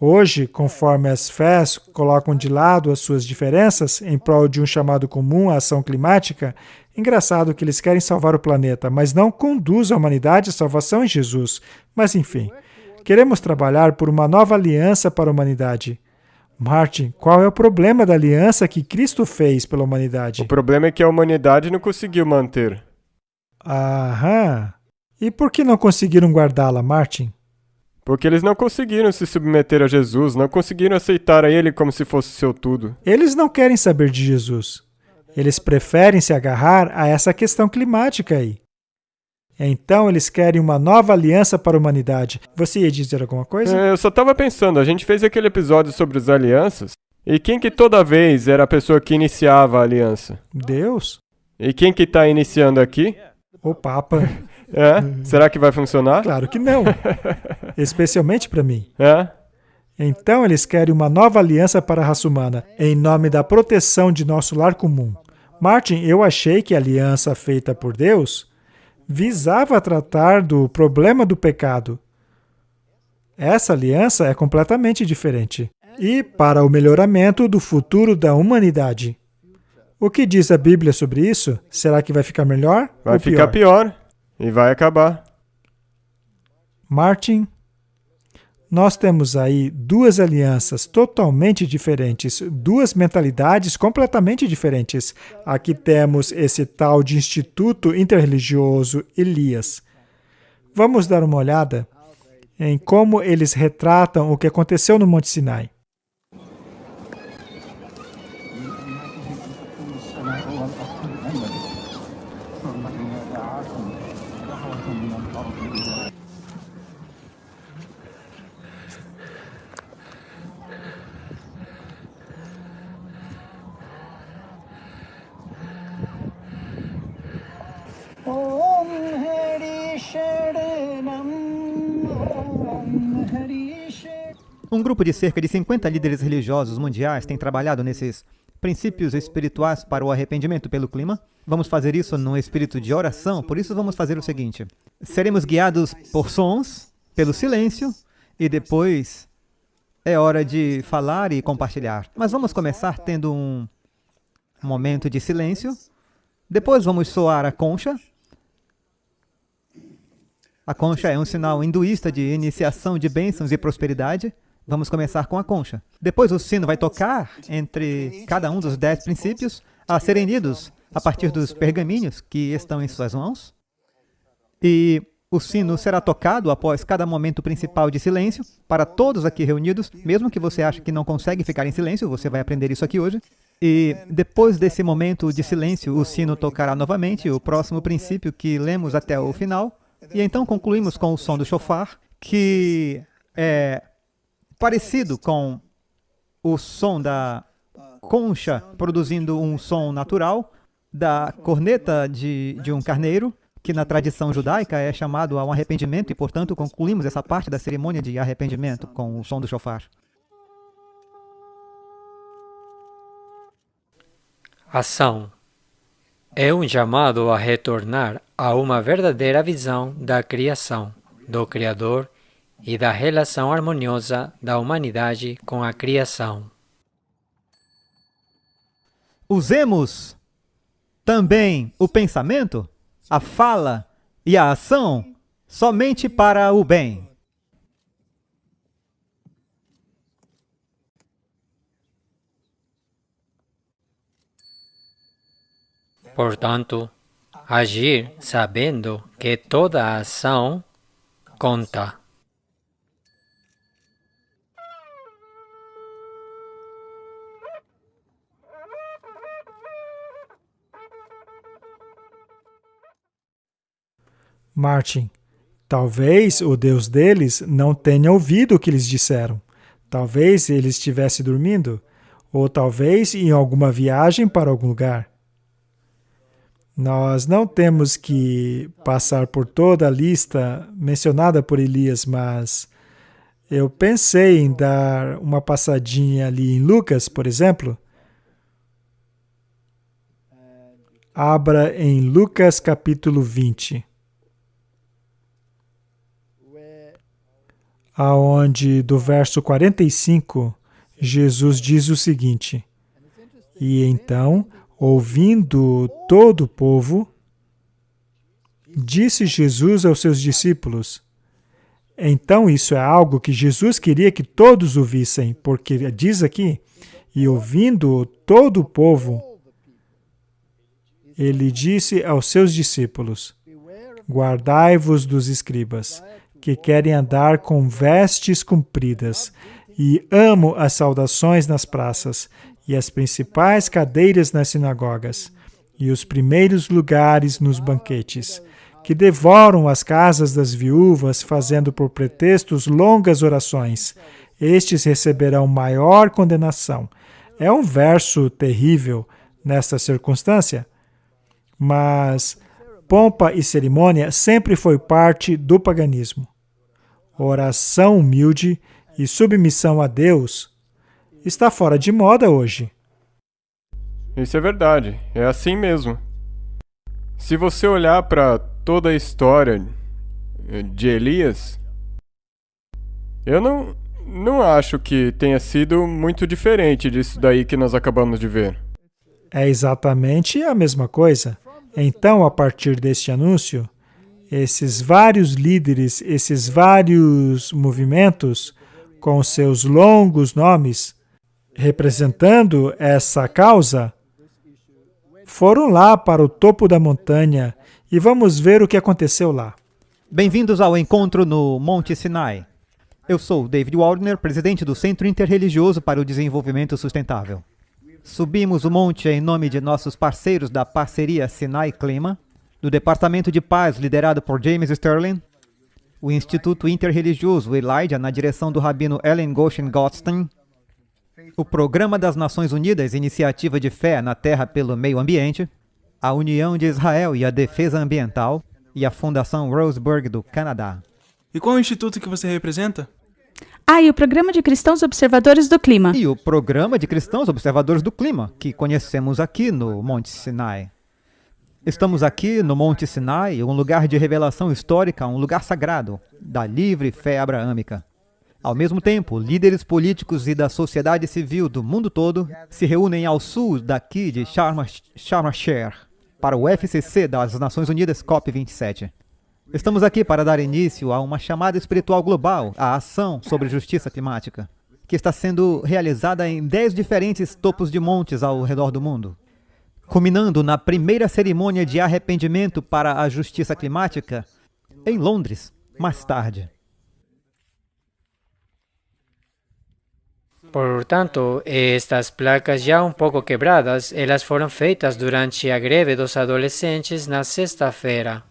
Hoje, conforme as fés colocam de lado as suas diferenças em prol de um chamado comum à ação climática, engraçado que eles querem salvar o planeta, mas não conduz a humanidade à salvação em Jesus. Mas enfim, queremos trabalhar por uma nova aliança para a humanidade. Martin, qual é o problema da aliança que Cristo fez pela humanidade? O problema é que a humanidade não conseguiu manter. Aham. E por que não conseguiram guardá-la, Martin? Porque eles não conseguiram se submeter a Jesus, não conseguiram aceitar a Ele como se fosse seu tudo. Eles não querem saber de Jesus. Eles preferem se agarrar a essa questão climática aí. Então, eles querem uma nova aliança para a humanidade. Você ia dizer alguma coisa? Eu só estava pensando, a gente fez aquele episódio sobre as alianças, e quem que toda vez era a pessoa que iniciava a aliança? Deus? E quem que está iniciando aqui? O Papa? Será que vai funcionar? Claro que não. Especialmente para mim. É? Então, eles querem uma nova aliança para a raça humana, em nome da proteção de nosso lar comum. Martin, eu achei que a aliança feita por Deus visava tratar do problema do pecado. Essa aliança é completamente diferente. E para o melhoramento do futuro da humanidade. O que diz a Bíblia sobre isso? Será que vai ficar melhor Vai ou ficar pior. E vai acabar. Martin, nós temos aí 2 alianças totalmente diferentes, 2 mentalidades completamente diferentes. Aqui temos esse tal de Instituto Interreligioso Elias. Vamos dar uma olhada em como eles retratam o que aconteceu no Monte Sinai. Um grupo de cerca de 50 líderes religiosos mundiais tem trabalhado nesses princípios espirituais para o arrependimento pelo clima. Vamos fazer isso num espírito de oração, por isso vamos fazer o seguinte. Seremos guiados por sons, pelo silêncio, e depois é hora de falar e compartilhar. Mas vamos começar tendo um momento de silêncio. Depois vamos soar a concha. A concha é um sinal hinduísta de iniciação de bênçãos e prosperidade. Vamos começar com a concha. Depois o sino vai tocar entre cada um dos 10 princípios a serem lidos a partir dos pergaminhos que estão em suas mãos. E o sino será tocado após cada momento principal de silêncio para todos aqui reunidos, mesmo que você ache que não consegue ficar em silêncio, você vai aprender isso aqui hoje. E depois desse momento de silêncio, o sino tocará novamente o próximo princípio que lemos até o final. E então concluímos com o som do shofar, que é parecido com o som da concha, produzindo um som natural, da corneta de um carneiro, que na tradição judaica é chamado a um arrependimento, e portanto concluímos essa parte da cerimônia de arrependimento com o som do shofar. Ação é um chamado a retornar a uma verdadeira visão da criação, do Criador e da relação harmoniosa da humanidade com a criação. Usemos também o pensamento, a fala e a ação somente para o bem. Portanto, agir sabendo que toda ação conta. Martin, talvez o Deus deles não tenha ouvido o que eles disseram. Talvez ele estivesse dormindo, ou talvez em alguma viagem para algum lugar. Nós não temos que passar por toda a lista mencionada por Elias, mas eu pensei em dar uma passadinha ali em Lucas, por exemplo. Abra em Lucas capítulo 20, aonde do verso 45, Jesus diz o seguinte: E então, ouvindo todo o povo, disse Jesus aos seus discípulos. Então, isso é algo que Jesus queria que todos ouvissem, porque diz aqui, e ouvindo todo o povo, ele disse aos seus discípulos: Guardai-vos dos escribas, que querem andar com vestes compridas, e amam as saudações nas praças, e as principais cadeiras nas sinagogas, e os primeiros lugares nos banquetes, que devoram as casas das viúvas, fazendo por pretextos longas orações. Estes receberão maior condenação. É um verso terrível nesta circunstância, mas pompa e cerimônia sempre foi parte do paganismo. Oração humilde e submissão a Deus está fora de moda hoje. Isso é verdade, é assim mesmo. Se você olhar para toda a história de Elias, eu não acho que tenha sido muito diferente disso daí que nós acabamos de ver. É exatamente a mesma coisa. Então, a partir deste anúncio, esses vários líderes, esses vários movimentos, com seus longos nomes, representando essa causa, foram lá para o topo da montanha e vamos ver o que aconteceu lá. Bem-vindos ao encontro no Monte Sinai. Eu sou David Waldner, presidente do Centro Interreligioso para o Desenvolvimento Sustentável. Subimos o monte em nome de nossos parceiros da parceria Sinai Clima, do Departamento de Paz liderado por James Sterling, o Instituto Interreligioso Elijah na direção do rabino Ellen Goshen Gottstein, o Programa das Nações Unidas Iniciativa de Fé na Terra pelo Meio Ambiente, a União de Israel e a Defesa Ambiental e a Fundação Roseburg do Canadá. E qual é o instituto que você representa? E o Programa de Cristãos Observadores do Clima. E o Programa de Cristãos Observadores do Clima, que conhecemos aqui no Monte Sinai. Estamos aqui no Monte Sinai, um lugar de revelação histórica, um lugar sagrado da livre fé abraâmica. Ao mesmo tempo, líderes políticos e da sociedade civil do mundo todo se reúnem ao sul daqui de Sharm el-Sheikh para o FCC das Nações Unidas COP27. Estamos aqui para dar início a uma chamada espiritual global, a ação sobre justiça climática, que está sendo realizada em 10 diferentes topos de montes ao redor do mundo, culminando na primeira cerimônia de arrependimento para a justiça climática em Londres, mais tarde. Portanto, estas placas já um pouco quebradas, elas foram feitas durante a greve dos adolescentes na sexta-feira.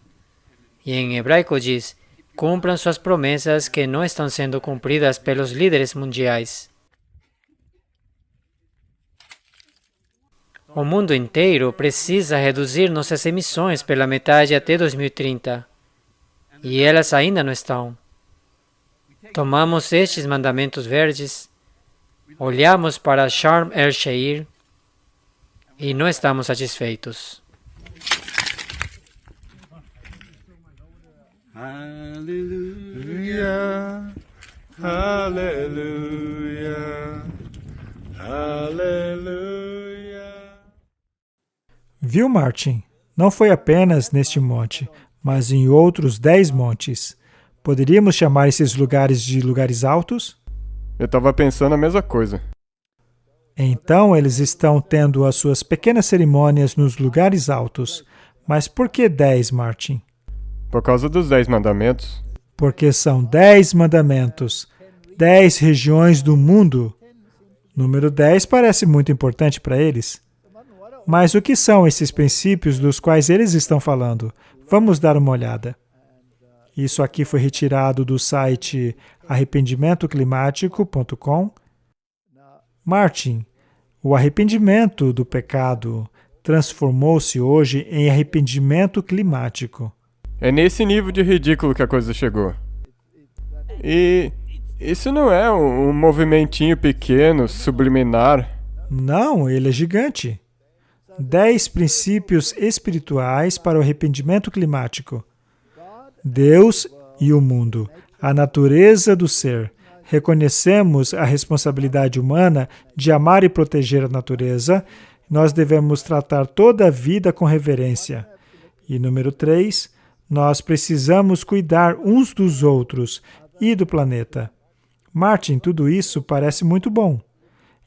E em hebraico diz, cumpram suas promessas que não estão sendo cumpridas pelos líderes mundiais. O mundo inteiro precisa reduzir nossas emissões pela metade até 2030. E elas ainda não estão. Tomamos estes mandamentos verdes, olhamos para Sharm el-Sheikh e não estamos satisfeitos. Aleluia, aleluia, aleluia. Viu, Martin? Não foi apenas neste monte, mas em outros 10 montes. Poderíamos chamar esses lugares de lugares altos? Eu estava pensando a mesma coisa. Então, eles estão tendo as suas pequenas cerimônias nos lugares altos. Mas por que 10, Martin? Por causa dos 10 mandamentos. Porque são 10 mandamentos, 10 regiões do mundo. Número 10 parece muito importante para eles. Mas o que são esses princípios dos quais eles estão falando? Vamos dar uma olhada. Isso aqui foi retirado do site arrependimentoclimático.com. Martin, o arrependimento do pecado transformou-se hoje em arrependimento climático. É nesse nível de ridículo que a coisa chegou. E isso não é um movimentinho pequeno, subliminar. Não, ele é gigante. 10 princípios espirituais para o arrependimento climático. Deus e o mundo, a natureza do ser. Reconhecemos a responsabilidade humana de amar e proteger a natureza. Nós devemos tratar toda a vida com reverência. E número 3, nós precisamos cuidar uns dos outros e do planeta. Martin, tudo isso parece muito bom.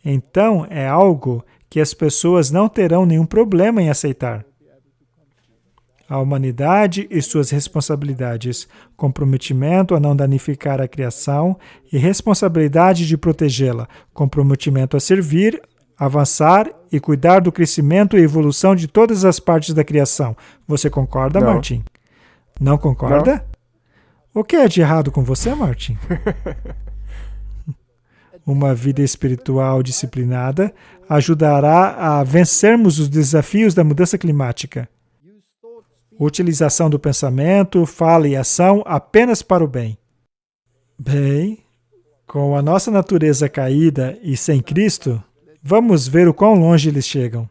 Então, é algo que as pessoas não terão nenhum problema em aceitar. A humanidade e suas responsabilidades, comprometimento a não danificar a criação e responsabilidade de protegê-la, comprometimento a servir, avançar e cuidar do crescimento e evolução de todas as partes da criação. Você concorda, Não. Martin? Não concorda? O que é de errado com você, Martin? Uma vida espiritual disciplinada ajudará a vencermos os desafios da mudança climática. Utilização do pensamento, fala e ação apenas para o bem. Bem, com a nossa natureza caída e sem Cristo, vamos ver o quão longe eles chegam.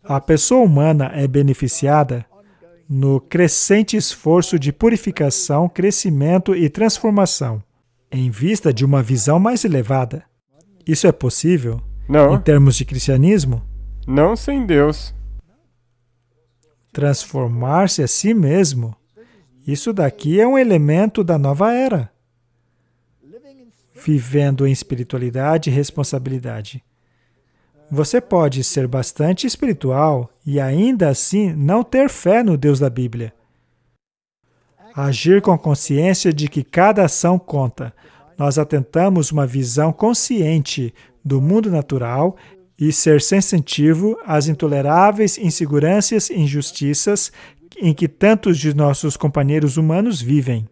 A pessoa humana é beneficiada no crescente esforço de purificação, crescimento e transformação, em vista de uma visão mais elevada. Isso é possível em Não, termos de cristianismo? não sem Deus. Transformar-se a si mesmo. Isso daqui é um elemento da nova era. Vivendo em espiritualidade e responsabilidade. Você pode ser bastante espiritual e ainda assim não ter fé no Deus da Bíblia. Agir com consciência de que cada ação conta. Nós atentamos uma visão consciente do mundo natural e ser sensitivo às intoleráveis inseguranças e injustiças em que tantos de nossos companheiros humanos vivem.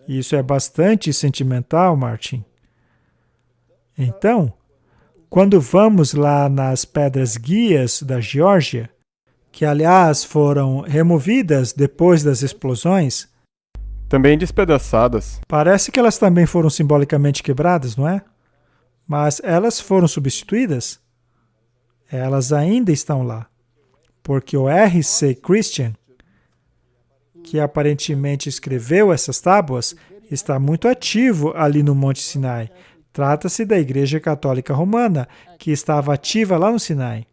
Isso é bastante sentimental, Martin. Então, quando vamos lá nas pedras guias da Geórgia, que aliás foram removidas depois das explosões, Também despedaçadas. parece que elas também foram simbolicamente quebradas, não é? Mas elas foram substituídas? Elas ainda estão lá. Porque o R.C. Christian, que aparentemente escreveu essas tábuas, está muito ativo ali no Monte Sinai. Trata-se da Igreja Católica Romana, que estava ativa lá no Sinai.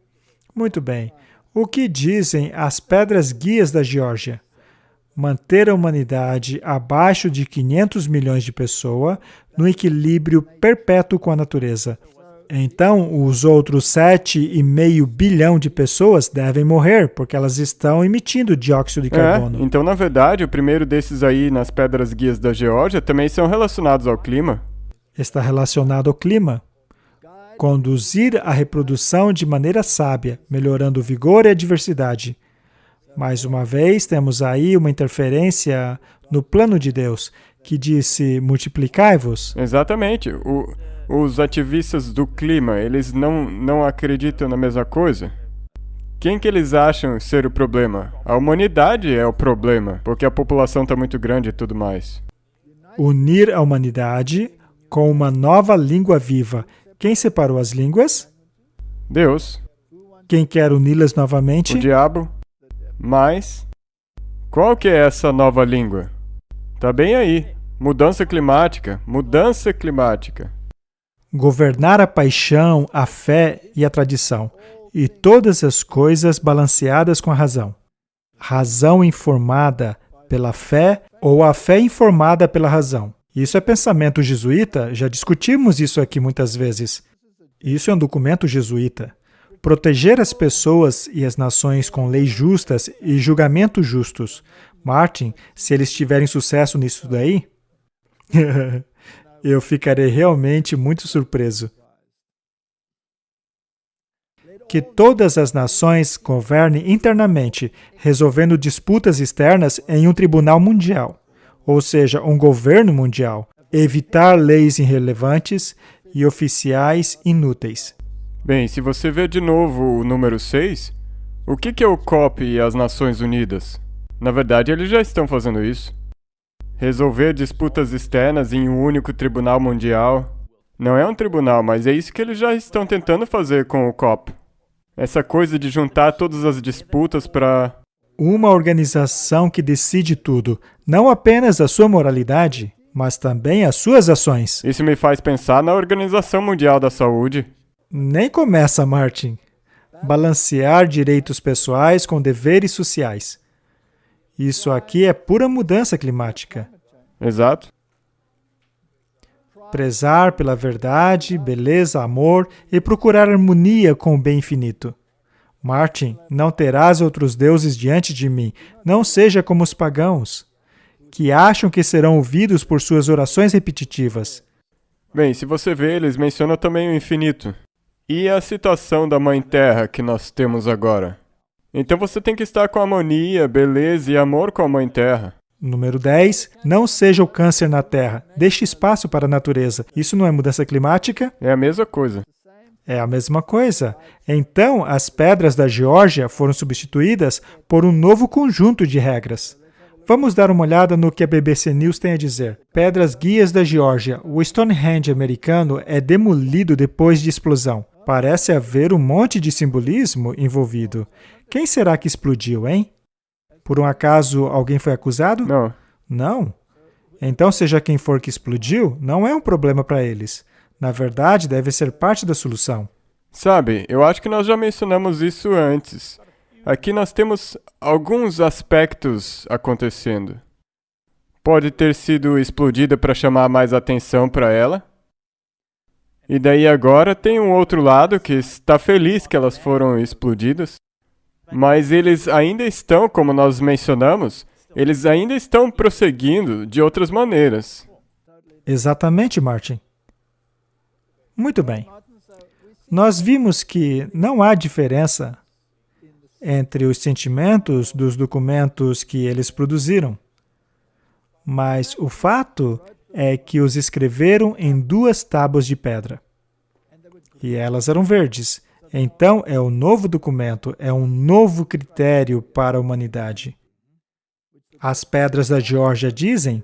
Muito bem. O que dizem as pedras guias da Geórgia? Manter a humanidade abaixo de 500 milhões de pessoas no equilíbrio perpétuo com a natureza. Então, os outros 7,5 bilhão de pessoas devem morrer, porque elas estão emitindo dióxido de carbono. Então, na verdade, o primeiro desses aí nas pedras guias da Geórgia também são relacionados ao clima. Está relacionado ao clima. Conduzir a reprodução de maneira sábia, melhorando o vigor e a diversidade. Mais uma vez, temos aí uma interferência no plano de Deus, que disse, multiplicai-vos. Exatamente. Os ativistas do clima, eles não acreditam na mesma coisa? Quem que eles acham ser o problema? A humanidade é o problema, porque a população está muito grande e tudo mais. Unir a humanidade com uma nova língua viva. Quem separou as línguas? Deus, Quem quer uni-las novamente? o diabo, mas qual que é essa nova língua? Tá bem aí. Mudança climática, mudança climática. Governar a paixão, a fé e a tradição, e todas as coisas balanceadas com a razão. Razão informada pela fé ou a fé informada pela razão. Isso é pensamento jesuíta, já discutimos isso aqui muitas vezes. Isso é um documento jesuíta. Proteger as pessoas e as nações com leis justas e julgamentos justos. Martin, se eles tiverem sucesso nisso daí, eu ficarei realmente muito surpreso. Que todas as nações governem internamente, resolvendo disputas externas em um tribunal mundial. ou seja, um governo mundial, evitar leis irrelevantes e oficiais inúteis. Bem, se você ver de novo o número 6, o que é o COP e as Nações Unidas? Na verdade, eles já estão fazendo isso. Resolver disputas externas em um único tribunal mundial. Não é um tribunal, mas é isso que eles já estão tentando fazer com o COP. Essa coisa de juntar todas as disputas para... Uma organização que decide tudo, não apenas a sua moralidade, mas também as suas ações. Isso me faz pensar na Organização Mundial da Saúde. Nem começa, Martin. Balancear direitos pessoais com deveres sociais. Isso aqui é pura mudança climática. Exato. Prezar pela verdade, beleza, amor e procurar harmonia com o bem infinito. Martin, não terás outros deuses diante de mim. Não seja como os pagãos, que acham que serão ouvidos por suas orações repetitivas. Bem, se você vê, eles mencionam também o infinito. E a citação da Mãe Terra que nós temos agora. Então você tem que estar com harmonia, beleza e amor com a Mãe Terra. Número 10. Não seja o câncer na Terra. Deixe espaço para a natureza. Isso não é mudança climática? É a mesma coisa. É a mesma coisa. Então, as pedras da Geórgia foram substituídas por um novo conjunto de regras. Vamos dar uma olhada no que a BBC News tem a dizer. Pedras guias da Geórgia. O Stonehenge americano é demolido depois de explosão. Parece haver um monte de simbolismo envolvido. Quem será que explodiu, hein? Por um acaso, alguém foi acusado? Não. Não? Então, seja quem for que explodiu, não é um problema para eles. Na verdade, deve ser parte da solução. Sabe, eu acho que nós já mencionamos isso antes. Aqui nós temos alguns aspectos acontecendo. Pode ter sido explodida para chamar mais atenção para ela. E daí agora tem um outro lado que está feliz que elas foram explodidas. Mas eles ainda estão, como nós mencionamos, eles ainda estão prosseguindo de outras maneiras. Exatamente, Martin. Muito bem. Nós vimos que não há diferença entre os sentimentos dos documentos que eles produziram. Mas o fato é que os escreveram em 2 tábuas de pedra. E elas eram verdes. Então, é um novo documento, é um novo critério para a humanidade. As pedras da Geórgia dizem: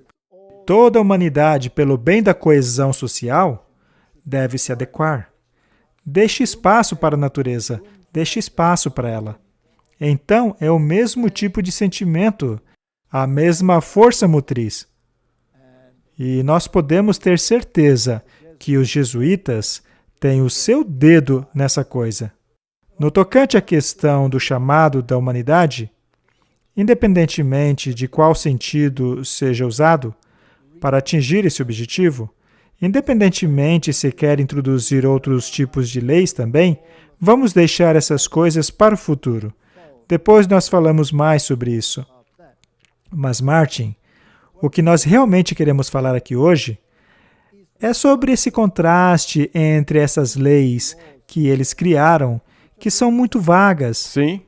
toda a humanidade, pelo bem da coesão social, deve se adequar. Deixe espaço para a natureza, deixe espaço para ela. Então, é o mesmo tipo de sentimento, a mesma força motriz. E nós podemos ter certeza que os jesuítas têm o seu dedo nessa coisa. No tocante à questão do chamado da humanidade, independentemente de qual sentido seja usado para atingir esse objetivo, independentemente se quer introduzir outros tipos de leis também, vamos deixar essas coisas para o futuro. Depois nós falamos mais sobre isso. Mas, Martin, o que nós realmente queremos falar aqui hoje é sobre esse contraste entre essas leis que eles criaram, que são muito vagas. Sim.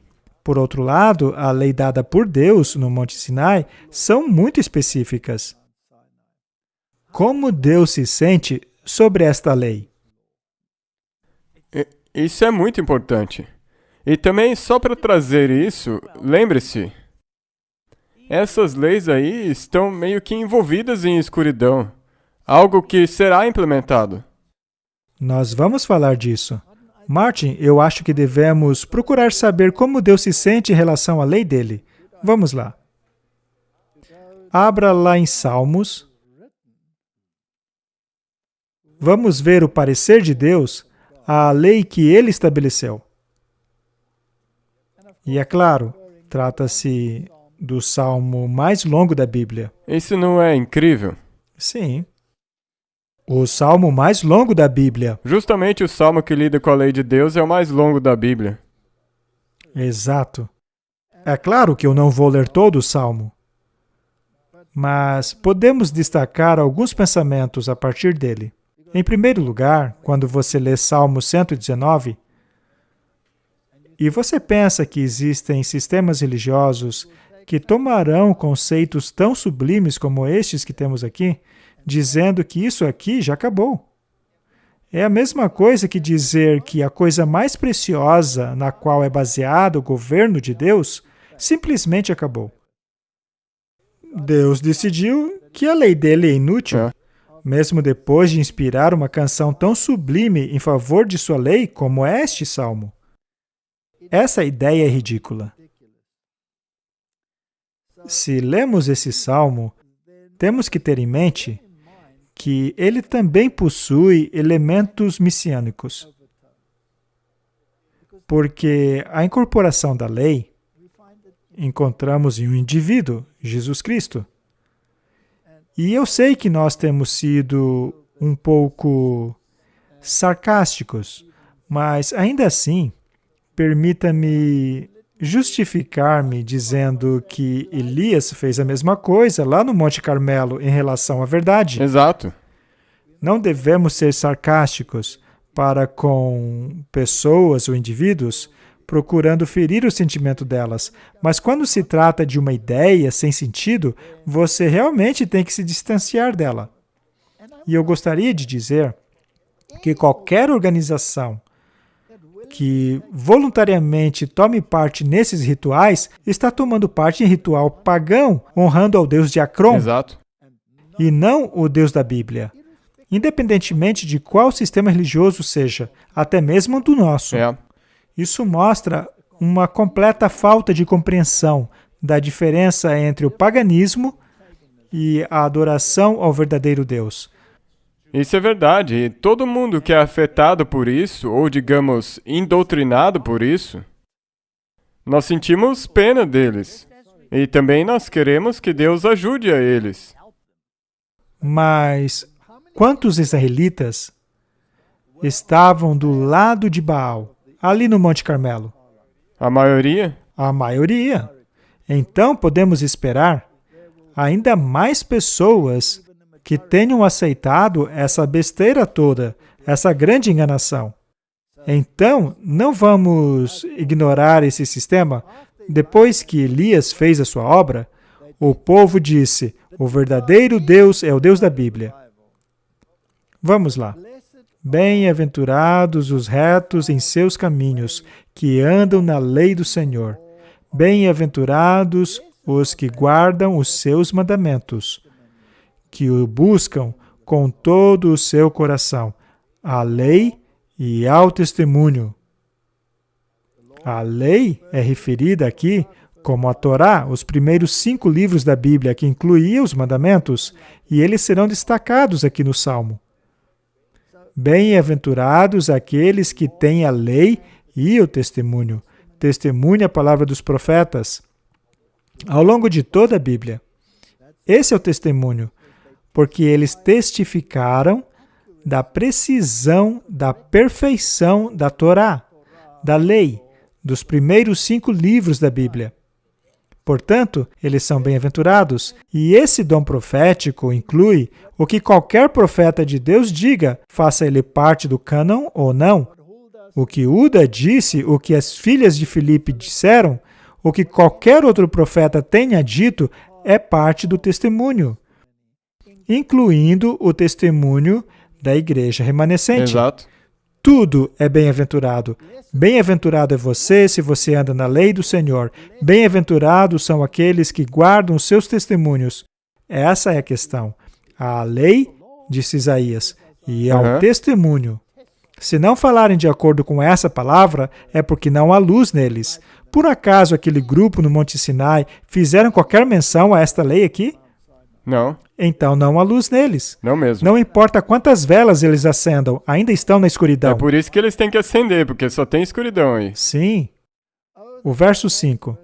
Por outro lado, a lei dada por Deus no Monte Sinai são muito específicas. Como Deus se sente sobre esta lei? Isso é muito importante. E também, só para trazer isso, lembre-se, essas leis aí estão meio que envolvidas em escuridão. Algo que será implementado. Nós vamos falar disso. Martin, eu acho que devemos procurar saber como Deus se sente em relação à lei dele. Vamos lá. Abra lá em Salmos. Vamos ver o parecer de Deus à lei que ele estabeleceu. E é claro, trata-se do salmo mais longo da Bíblia. Isso não é incrível? Sim. O salmo mais longo da Bíblia. Justamente o salmo que lida com a lei de Deus é o mais longo da Bíblia. Exato. É claro que eu não vou ler todo o salmo, mas podemos destacar alguns pensamentos a partir dele. Em primeiro lugar, quando você lê Salmo 119, e você pensa que existem sistemas religiosos que tomarão conceitos tão sublimes como estes que temos aqui, dizendo que isso aqui já acabou. É a mesma coisa que dizer que a coisa mais preciosa na qual é baseado o governo de Deus simplesmente acabou. Deus decidiu que a lei dele é inútil, mesmo depois de inspirar uma canção tão sublime em favor de sua lei como é este salmo. Essa ideia é ridícula. Se lemos esse salmo, temos que ter em mente que ele também possui elementos messiânicos. Porque a incorporação da lei encontramos em um indivíduo, Jesus Cristo. E eu sei que nós temos sido um pouco sarcásticos, mas ainda assim, permita-me justificar-me dizendo que Elias fez a mesma coisa lá no Monte Carmelo em relação à verdade. Exato. Não devemos ser sarcásticos para com pessoas ou indivíduos procurando ferir o sentimento delas. Mas quando se trata de uma ideia sem sentido, você realmente tem que se distanciar dela. E eu gostaria de dizer que qualquer organização que voluntariamente tome parte nesses rituais está tomando parte em ritual pagão, honrando ao Deus de Acron, Exato. e não o Deus da Bíblia. Independentemente de qual sistema religioso seja, até mesmo do nosso. Isso mostra uma completa falta de compreensão da diferença entre o paganismo e a adoração ao verdadeiro Deus. Isso é verdade. E todo mundo que é afetado por isso, ou digamos, indoctrinado por isso, nós sentimos pena deles. E também nós queremos que Deus ajude a eles. Mas quantos israelitas estavam do lado de Baal, ali no Monte Carmelo? A maioria? A maioria. Então podemos esperar ainda mais pessoas que tenham aceitado essa besteira toda, essa grande enganação. Então, não vamos ignorar esse sistema. Depois que Elias fez a sua obra, o povo disse, o verdadeiro Deus é o Deus da Bíblia. Vamos lá. Bem-aventurados os retos em seus caminhos, que andam na lei do Senhor. Bem-aventurados os que guardam os seus mandamentos, que o buscam com todo o seu coração, a lei e ao testemunho. A lei é referida aqui como a Torá, os primeiros 5 livros da Bíblia, que incluía os mandamentos, e eles serão destacados aqui no Salmo. Bem-aventurados aqueles que têm a lei e o testemunho. Testemunha a palavra dos profetas. Ao longo de toda a Bíblia. Esse é o testemunho, porque eles testificaram da precisão, da perfeição da Torá, da lei, dos primeiros 5 livros da Bíblia. Portanto, eles são bem-aventurados, e esse dom profético inclui o que qualquer profeta de Deus diga, faça ele parte do cânon ou não. O que Uda disse, o que as filhas de Filipe disseram, o que qualquer outro profeta tenha dito, é parte do testemunho, incluindo o testemunho da igreja remanescente. Exato. Tudo é bem-aventurado. Bem-aventurado é você se você anda na lei do Senhor. Bem-aventurados são aqueles que guardam os seus testemunhos. Essa é a questão. A lei, disse Isaías, e ao testemunho. Se não falarem de acordo com essa palavra, é porque não há luz neles. Por acaso aquele grupo no Monte Sinai fizeram qualquer menção a esta lei aqui? Não. Então não há luz neles. Não mesmo. Não importa quantas velas eles acendam, ainda estão na escuridão. É por isso que eles têm que acender, porque só tem escuridão aí. Sim. O verso 5.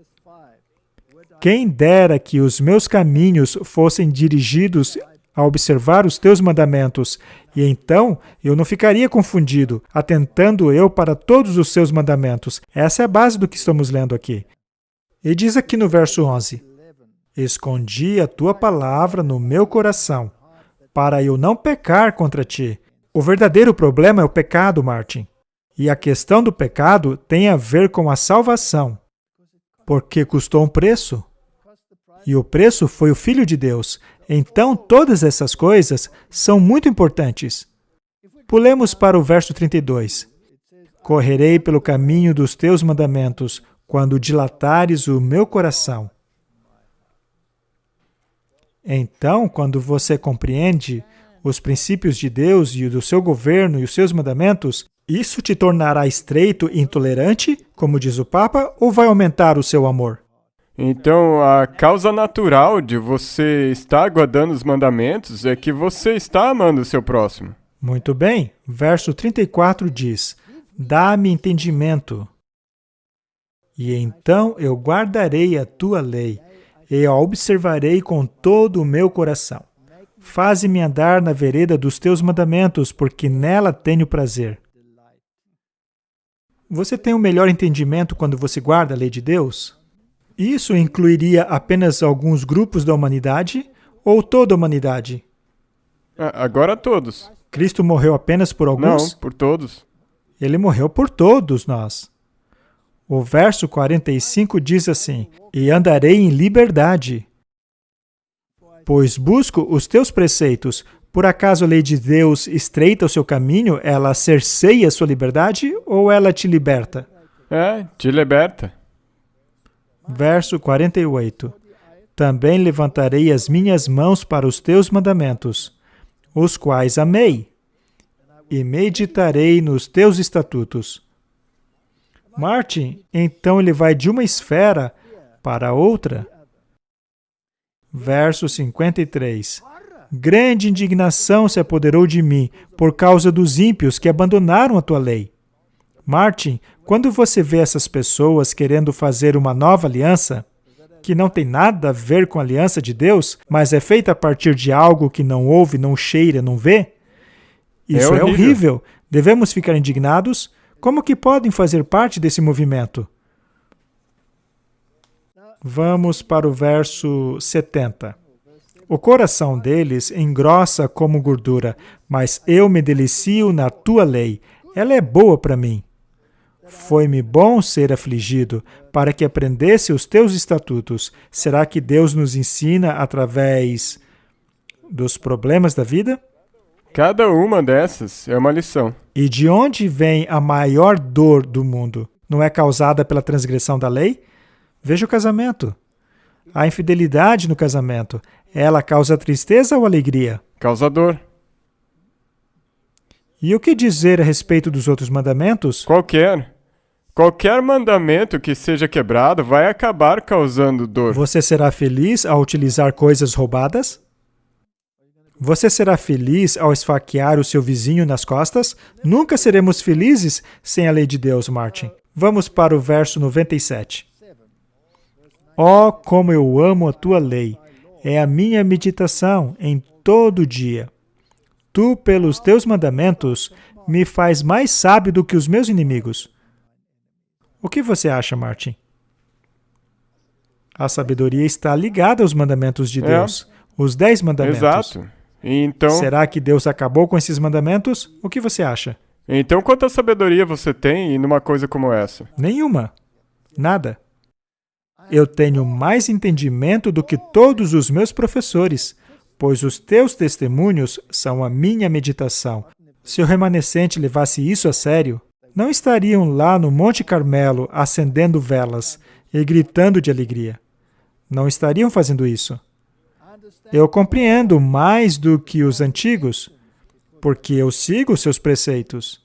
Quem dera que os meus caminhos fossem dirigidos a observar os teus mandamentos, e então eu não ficaria confundido, atentando eu para todos os seus mandamentos. Essa é a base do que estamos lendo aqui. E diz aqui no verso 11, escondi a tua palavra no meu coração, para eu não pecar contra ti. O verdadeiro problema é o pecado, Martin. E a questão do pecado tem a ver com a salvação, porque custou um preço. E o preço foi o Filho de Deus. Então, todas essas coisas são muito importantes. Pulemos para o verso 32. Correrei pelo caminho dos teus mandamentos, quando dilatares o meu coração. Então, quando você compreende os princípios de Deus e do seu governo e os seus mandamentos, isso te tornará estreito e intolerante, como diz o Papa, ou vai aumentar o seu amor? Então, a causa natural de você estar guardando os mandamentos é que você está amando o seu próximo. Muito bem. Verso 34 diz: dá-me entendimento, e então eu guardarei a tua lei, e a observarei com todo o meu coração. Faze-me andar na vereda dos teus mandamentos, porque nela tenho prazer. Você tem um melhor entendimento quando você guarda a lei de Deus? Isso incluiria apenas alguns grupos da humanidade ou toda a humanidade? Agora todos. Cristo morreu apenas por alguns? Não, por todos. Ele morreu por todos nós. O verso 45 diz assim: e andarei em liberdade, pois busco os teus preceitos. Por acaso a lei de Deus estreita o seu caminho, ela cerceia a sua liberdade ou ela te liberta? Te liberta. Verso 48. Também levantarei as minhas mãos para os teus mandamentos, os quais amei, e meditarei nos teus estatutos. Martin, então ele vai de uma esfera para outra. Verso 53. Grande indignação se apoderou de mim por causa dos ímpios que abandonaram a tua lei. Martin, quando você vê essas pessoas querendo fazer uma nova aliança, que não tem nada a ver com a aliança de Deus, mas é feita a partir de algo que não ouve, não cheira, não vê, isso é horrível. Devemos ficar indignados? Como que podem fazer parte desse movimento? Vamos para o verso 70. O coração deles engrossa como gordura, mas eu me delicio na tua lei. Ela é boa para mim. Foi-me bom ser afligido, para que aprendesse os teus estatutos. Será que Deus nos ensina através dos problemas da vida? Cada uma dessas é uma lição. E de onde vem a maior dor do mundo? Não é causada pela transgressão da lei? Veja o casamento. A infidelidade no casamento, ela causa tristeza ou alegria? Causa dor. E o que dizer a respeito dos outros mandamentos? Qualquer mandamento que seja quebrado vai acabar causando dor. Você será feliz ao utilizar coisas roubadas? Você será feliz ao esfaquear o seu vizinho nas costas? Nunca seremos felizes sem a lei de Deus, Martin. Vamos para o verso 97. Oh, como eu amo a tua lei! É a minha meditação em todo dia. Tu, pelos teus mandamentos, me faz mais sábio do que os meus inimigos. O que você acha, Martin? A sabedoria está ligada aos mandamentos de Deus. Os 10 mandamentos. Exato. Então, será que Deus acabou com esses mandamentos? O que você acha? Então, quanta sabedoria você tem numa coisa como essa? Nenhuma. Nada. Eu tenho mais entendimento do que todos os meus professores, pois os teus testemunhos são a minha meditação. Se o remanescente levasse isso a sério, não estariam lá no Monte Carmelo acendendo velas e gritando de alegria. Não estariam fazendo isso. Eu compreendo mais do que os antigos, porque eu sigo os seus preceitos.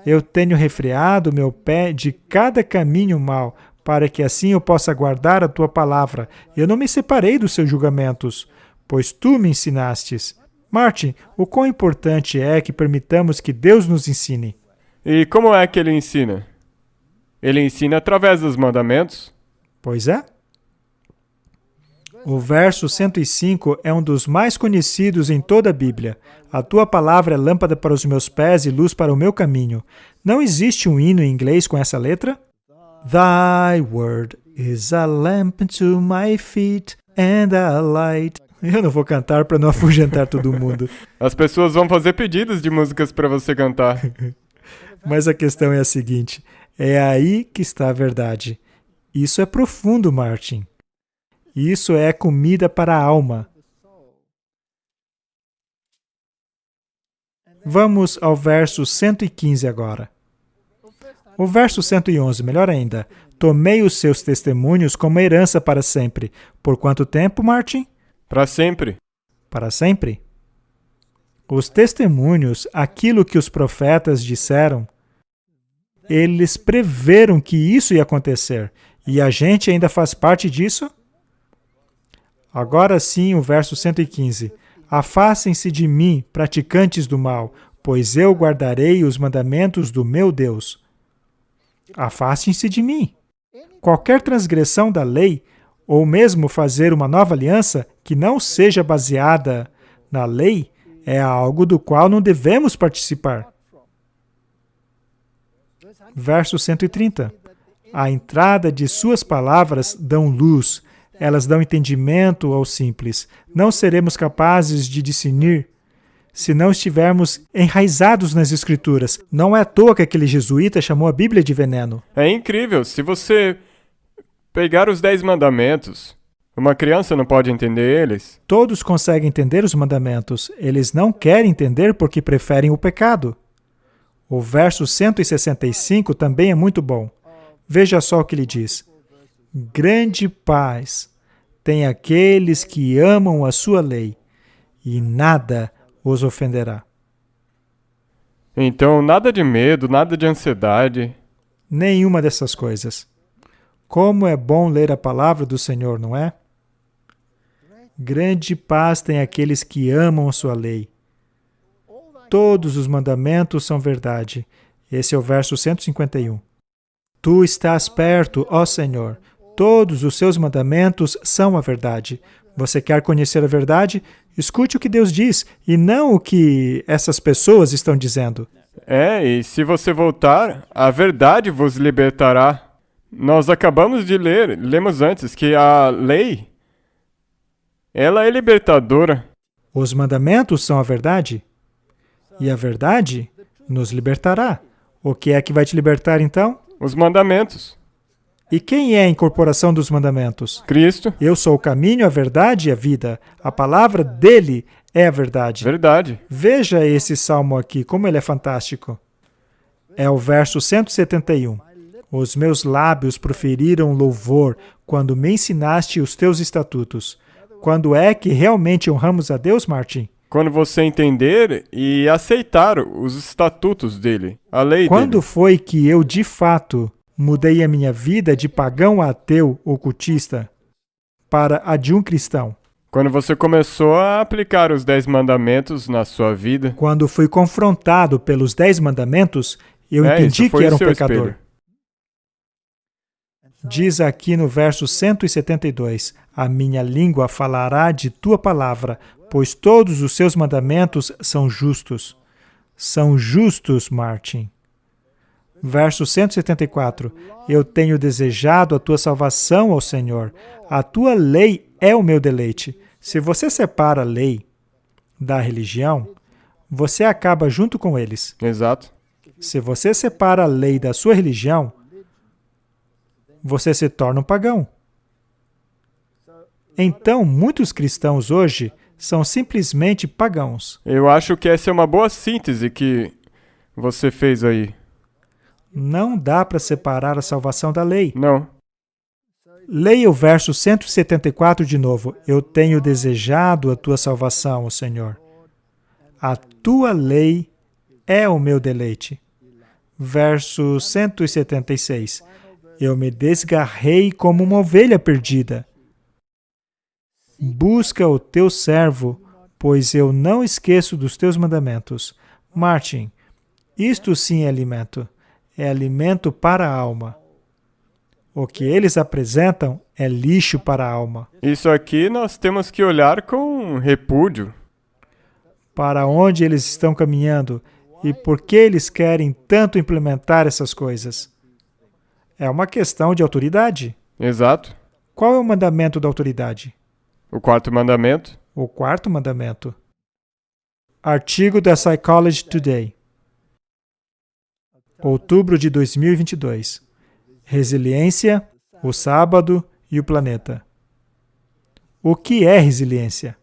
Eu tenho refreado meu pé de cada caminho mau, para que assim eu possa guardar a tua palavra. Eu não me separei dos seus julgamentos, pois tu me ensinastes. Martin, o quão importante é que permitamos que Deus nos ensine? E como é que ele ensina? Ele ensina através dos mandamentos? Pois é. O verso 105 é um dos mais conhecidos em toda a Bíblia. A tua palavra é lâmpada para os meus pés e luz para o meu caminho. Não existe um hino em inglês com essa letra? Thy word is a lamp unto my feet and a light. Eu não vou cantar para não afugentar todo mundo. As pessoas vão fazer pedidos de músicas para você cantar. Mas a questão é a seguinte, é aí que está a verdade. Isso é profundo, Martin. Isso é comida para a alma. Vamos ao verso 115 agora. O verso 111, melhor ainda. Tomei os seus testemunhos como herança para sempre. Por quanto tempo, Martin? Para sempre. Para sempre. Os testemunhos, aquilo que os profetas disseram, eles preveram que isso ia acontecer. E a gente ainda faz parte disso? Agora sim, o verso 115. Afastem-se de mim, praticantes do mal, pois eu guardarei os mandamentos do meu Deus. Afastem-se de mim. Qualquer transgressão da lei, ou mesmo fazer uma nova aliança que não seja baseada na lei, é algo do qual não devemos participar. Verso 130. A entrada de suas palavras dão luz, elas dão entendimento ao simples. Não seremos capazes de discernir se não estivermos enraizados nas Escrituras. Não é à toa que aquele jesuíta chamou a Bíblia de veneno. É incrível. Se você pegar os 10 mandamentos, uma criança não pode entender eles. Todos conseguem entender os mandamentos. Eles não querem entender porque preferem o pecado. O verso 165 também é muito bom. Veja só o que ele diz. Grande paz tem aqueles que amam a sua lei, e nada os ofenderá. Então, nada de medo, nada de ansiedade. Nenhuma dessas coisas. Como é bom ler a palavra do Senhor, não é? Grande paz tem aqueles que amam a sua lei. Todos os mandamentos são verdade. Esse é o verso 151. Tu estás perto, ó Senhor. Todos os seus mandamentos são a verdade. Você quer conhecer a verdade? Escute o que Deus diz e não o que essas pessoas estão dizendo. E se você voltar, a verdade vos libertará. Nós acabamos de lemos antes que a lei, ela é libertadora. Os mandamentos são a verdade e a verdade nos libertará. O que é que vai te libertar então? Os mandamentos. E quem é a incorporação dos mandamentos? Cristo. Eu sou o caminho, a verdade e a vida. A palavra dele é a verdade. Verdade. Veja esse salmo aqui, como ele é fantástico. É o verso 171. Os meus lábios proferiram louvor quando me ensinaste os teus estatutos. Quando é que realmente honramos a Deus, Martin? Quando você entender e aceitar os estatutos dele, a lei Quando dele. foi que eu, de fato, mudei a minha vida de pagão a ateu ocultista para a de um cristão? Quando você começou a aplicar os 10 mandamentos na sua vida. Quando fui confrontado pelos 10 mandamentos, eu entendi que era um pecador. Espelho. Diz aqui no verso 172, a minha língua falará de tua palavra, pois todos os seus mandamentos são justos. São justos, Martin. Verso 174, eu tenho desejado a tua salvação, ó Senhor. A tua lei é o meu deleite. Se você separa a lei da religião, você acaba junto com eles. Exato. Se você separa a lei da sua religião, você se torna um pagão. Então, muitos cristãos hoje são simplesmente pagãos. Eu acho que essa é uma boa síntese que você fez aí. Não dá para separar a salvação da lei. Não. Leia o verso 174 de novo. Eu tenho desejado a tua salvação, ó Senhor. A tua lei é o meu deleite. Verso 176. Eu me desgarrei como uma ovelha perdida. Busca o teu servo, pois eu não esqueço dos teus mandamentos. Martin, isto sim é alimento. É alimento para a alma. O que eles apresentam é lixo para a alma. Isso aqui nós temos que olhar com repúdio. Para onde eles estão caminhando e por que eles querem tanto implementar essas coisas? É uma questão de autoridade. Exato. Qual é o mandamento da autoridade? O 4º mandamento. O 4º mandamento. Artigo da Psychology Today. Outubro de 2022. Resiliência, o sábado e o planeta. O que é resiliência?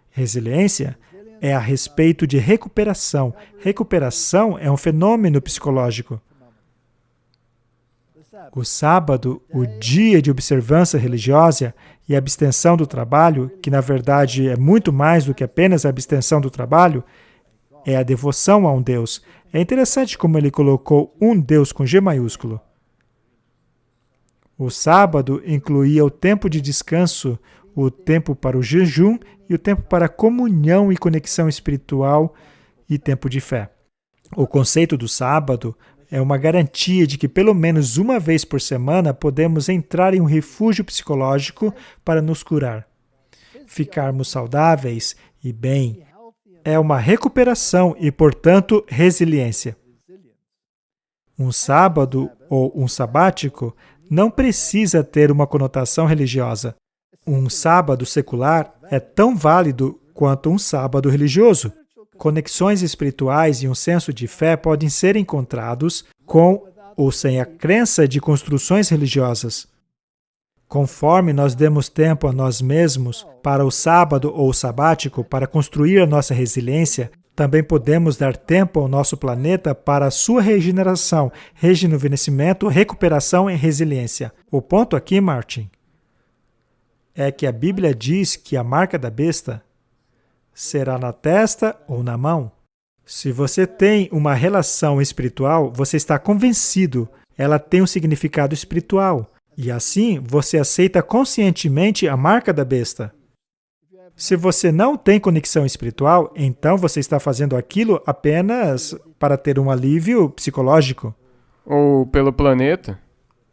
Resiliência é a respeito de recuperação. Recuperação é um fenômeno psicológico. O sábado, o dia de observância religiosa e abstenção do trabalho, que na verdade é muito mais do que apenas a abstenção do trabalho, é a devoção a um Deus. É interessante como ele colocou um Deus com G maiúsculo. O sábado incluía o tempo de descanso, o tempo para o jejum e o tempo para comunhão e conexão espiritual e tempo de fé. O conceito do sábado é uma garantia de que pelo menos uma vez por semana podemos entrar em um refúgio psicológico para nos curar. Ficarmos saudáveis e bem é uma recuperação e, portanto, resiliência. Um sábado ou um sabático não precisa ter uma conotação religiosa. Um sábado secular é tão válido quanto um sábado religioso. Conexões espirituais e um senso de fé podem ser encontrados com ou sem a crença de construções religiosas. Conforme nós demos tempo a nós mesmos para o sábado ou o sabático para construir a nossa resiliência, também podemos dar tempo ao nosso planeta para a sua regeneração, rejuvenescimento, recuperação e resiliência. O ponto aqui, Martin, é que a Bíblia diz que a marca da besta será na testa ou na mão. Se você tem uma relação espiritual, você está convencido, ela tem um significado espiritual. E assim, você aceita conscientemente a marca da besta. Se você não tem conexão espiritual, então você está fazendo aquilo apenas para ter um alívio psicológico. Ou pelo planeta.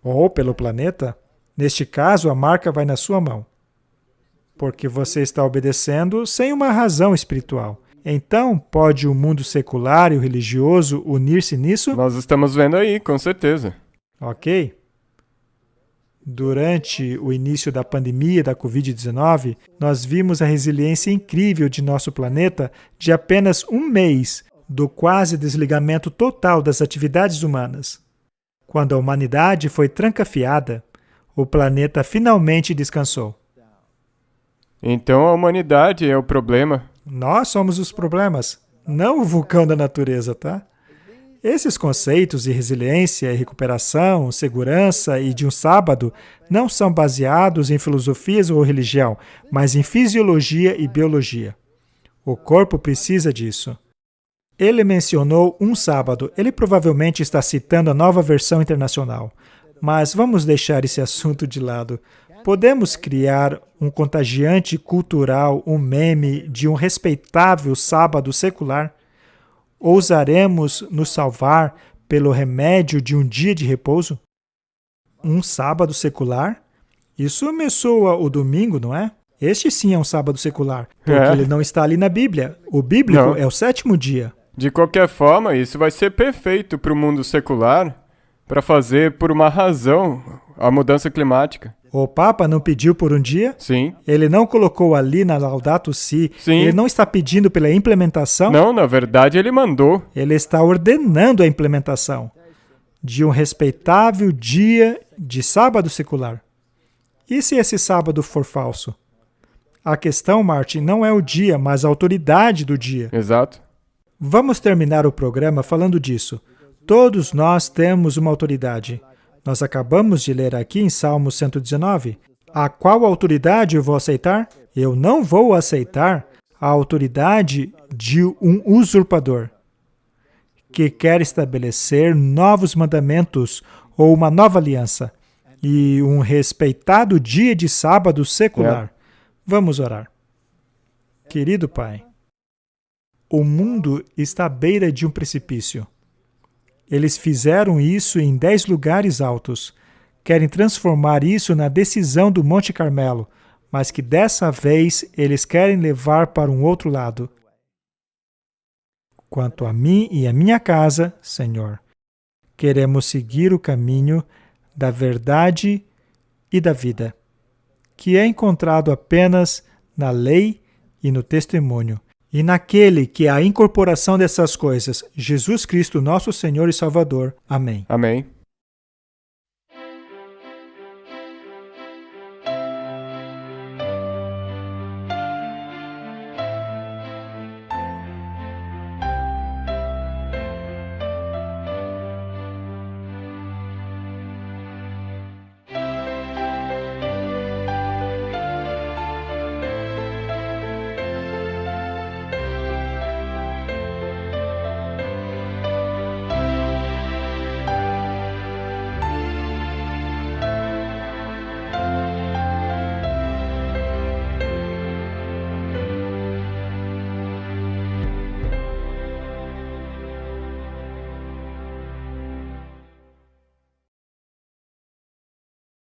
Ou pelo planeta. Neste caso, a marca vai na sua mão. Porque você está obedecendo sem uma razão espiritual. Então, pode o mundo secular e o religioso unir-se nisso? Nós estamos vendo aí, com certeza. Ok. Durante o início da pandemia da Covid-19, nós vimos a resiliência incrível de nosso planeta de apenas um mês do quase desligamento total das atividades humanas. Quando a humanidade foi trancafiada, o planeta finalmente descansou. Então a humanidade é o problema. Nós somos os problemas, não o vulcão da natureza, tá? Esses conceitos de resiliência, recuperação, segurança e de um sábado não são baseados em filosofias ou religião, mas em fisiologia e biologia. O corpo precisa disso. Ele mencionou um sábado. Ele provavelmente está citando a nova versão internacional. Mas vamos deixar esse assunto de lado. Podemos criar um contagiante cultural, um meme de um respeitável sábado secular? Ousaremos nos salvar pelo remédio de um dia de repouso? Um sábado secular? Isso me soa o domingo, não é? Este sim é um sábado secular, porque ele não está ali na Bíblia. O bíblico é o sétimo dia. De qualquer forma, isso vai ser perfeito para o mundo secular, para fazer por uma razão a mudança climática. O Papa não pediu por um dia? Sim. Ele não colocou ali na Laudato Si? Sim. Ele não está pedindo pela implementação? Não, na verdade ele mandou. Ele está ordenando a implementação de um respeitável dia de sábado secular. E se esse sábado for falso? A questão, Martin, não é o dia, mas a autoridade do dia. Exato. Vamos terminar o programa falando disso. Todos nós temos uma autoridade. Nós acabamos de ler aqui em Salmo 119. A qual autoridade eu vou aceitar? Eu não vou aceitar a autoridade de um usurpador que quer estabelecer novos mandamentos ou uma nova aliança e um respeitado dia de sábado secular. Vamos orar. Querido Pai, o mundo está à beira de um precipício. Eles fizeram isso em 10 lugares altos. Querem transformar isso na decisão do Monte Carmelo, mas que dessa vez eles querem levar para um outro lado. Quanto a mim e a minha casa, Senhor, queremos seguir o caminho da verdade e da vida, que é encontrado apenas na lei e no testemunho. E naquele que é a incorporação dessas coisas, Jesus Cristo, nosso Senhor e Salvador. Amém. Amém.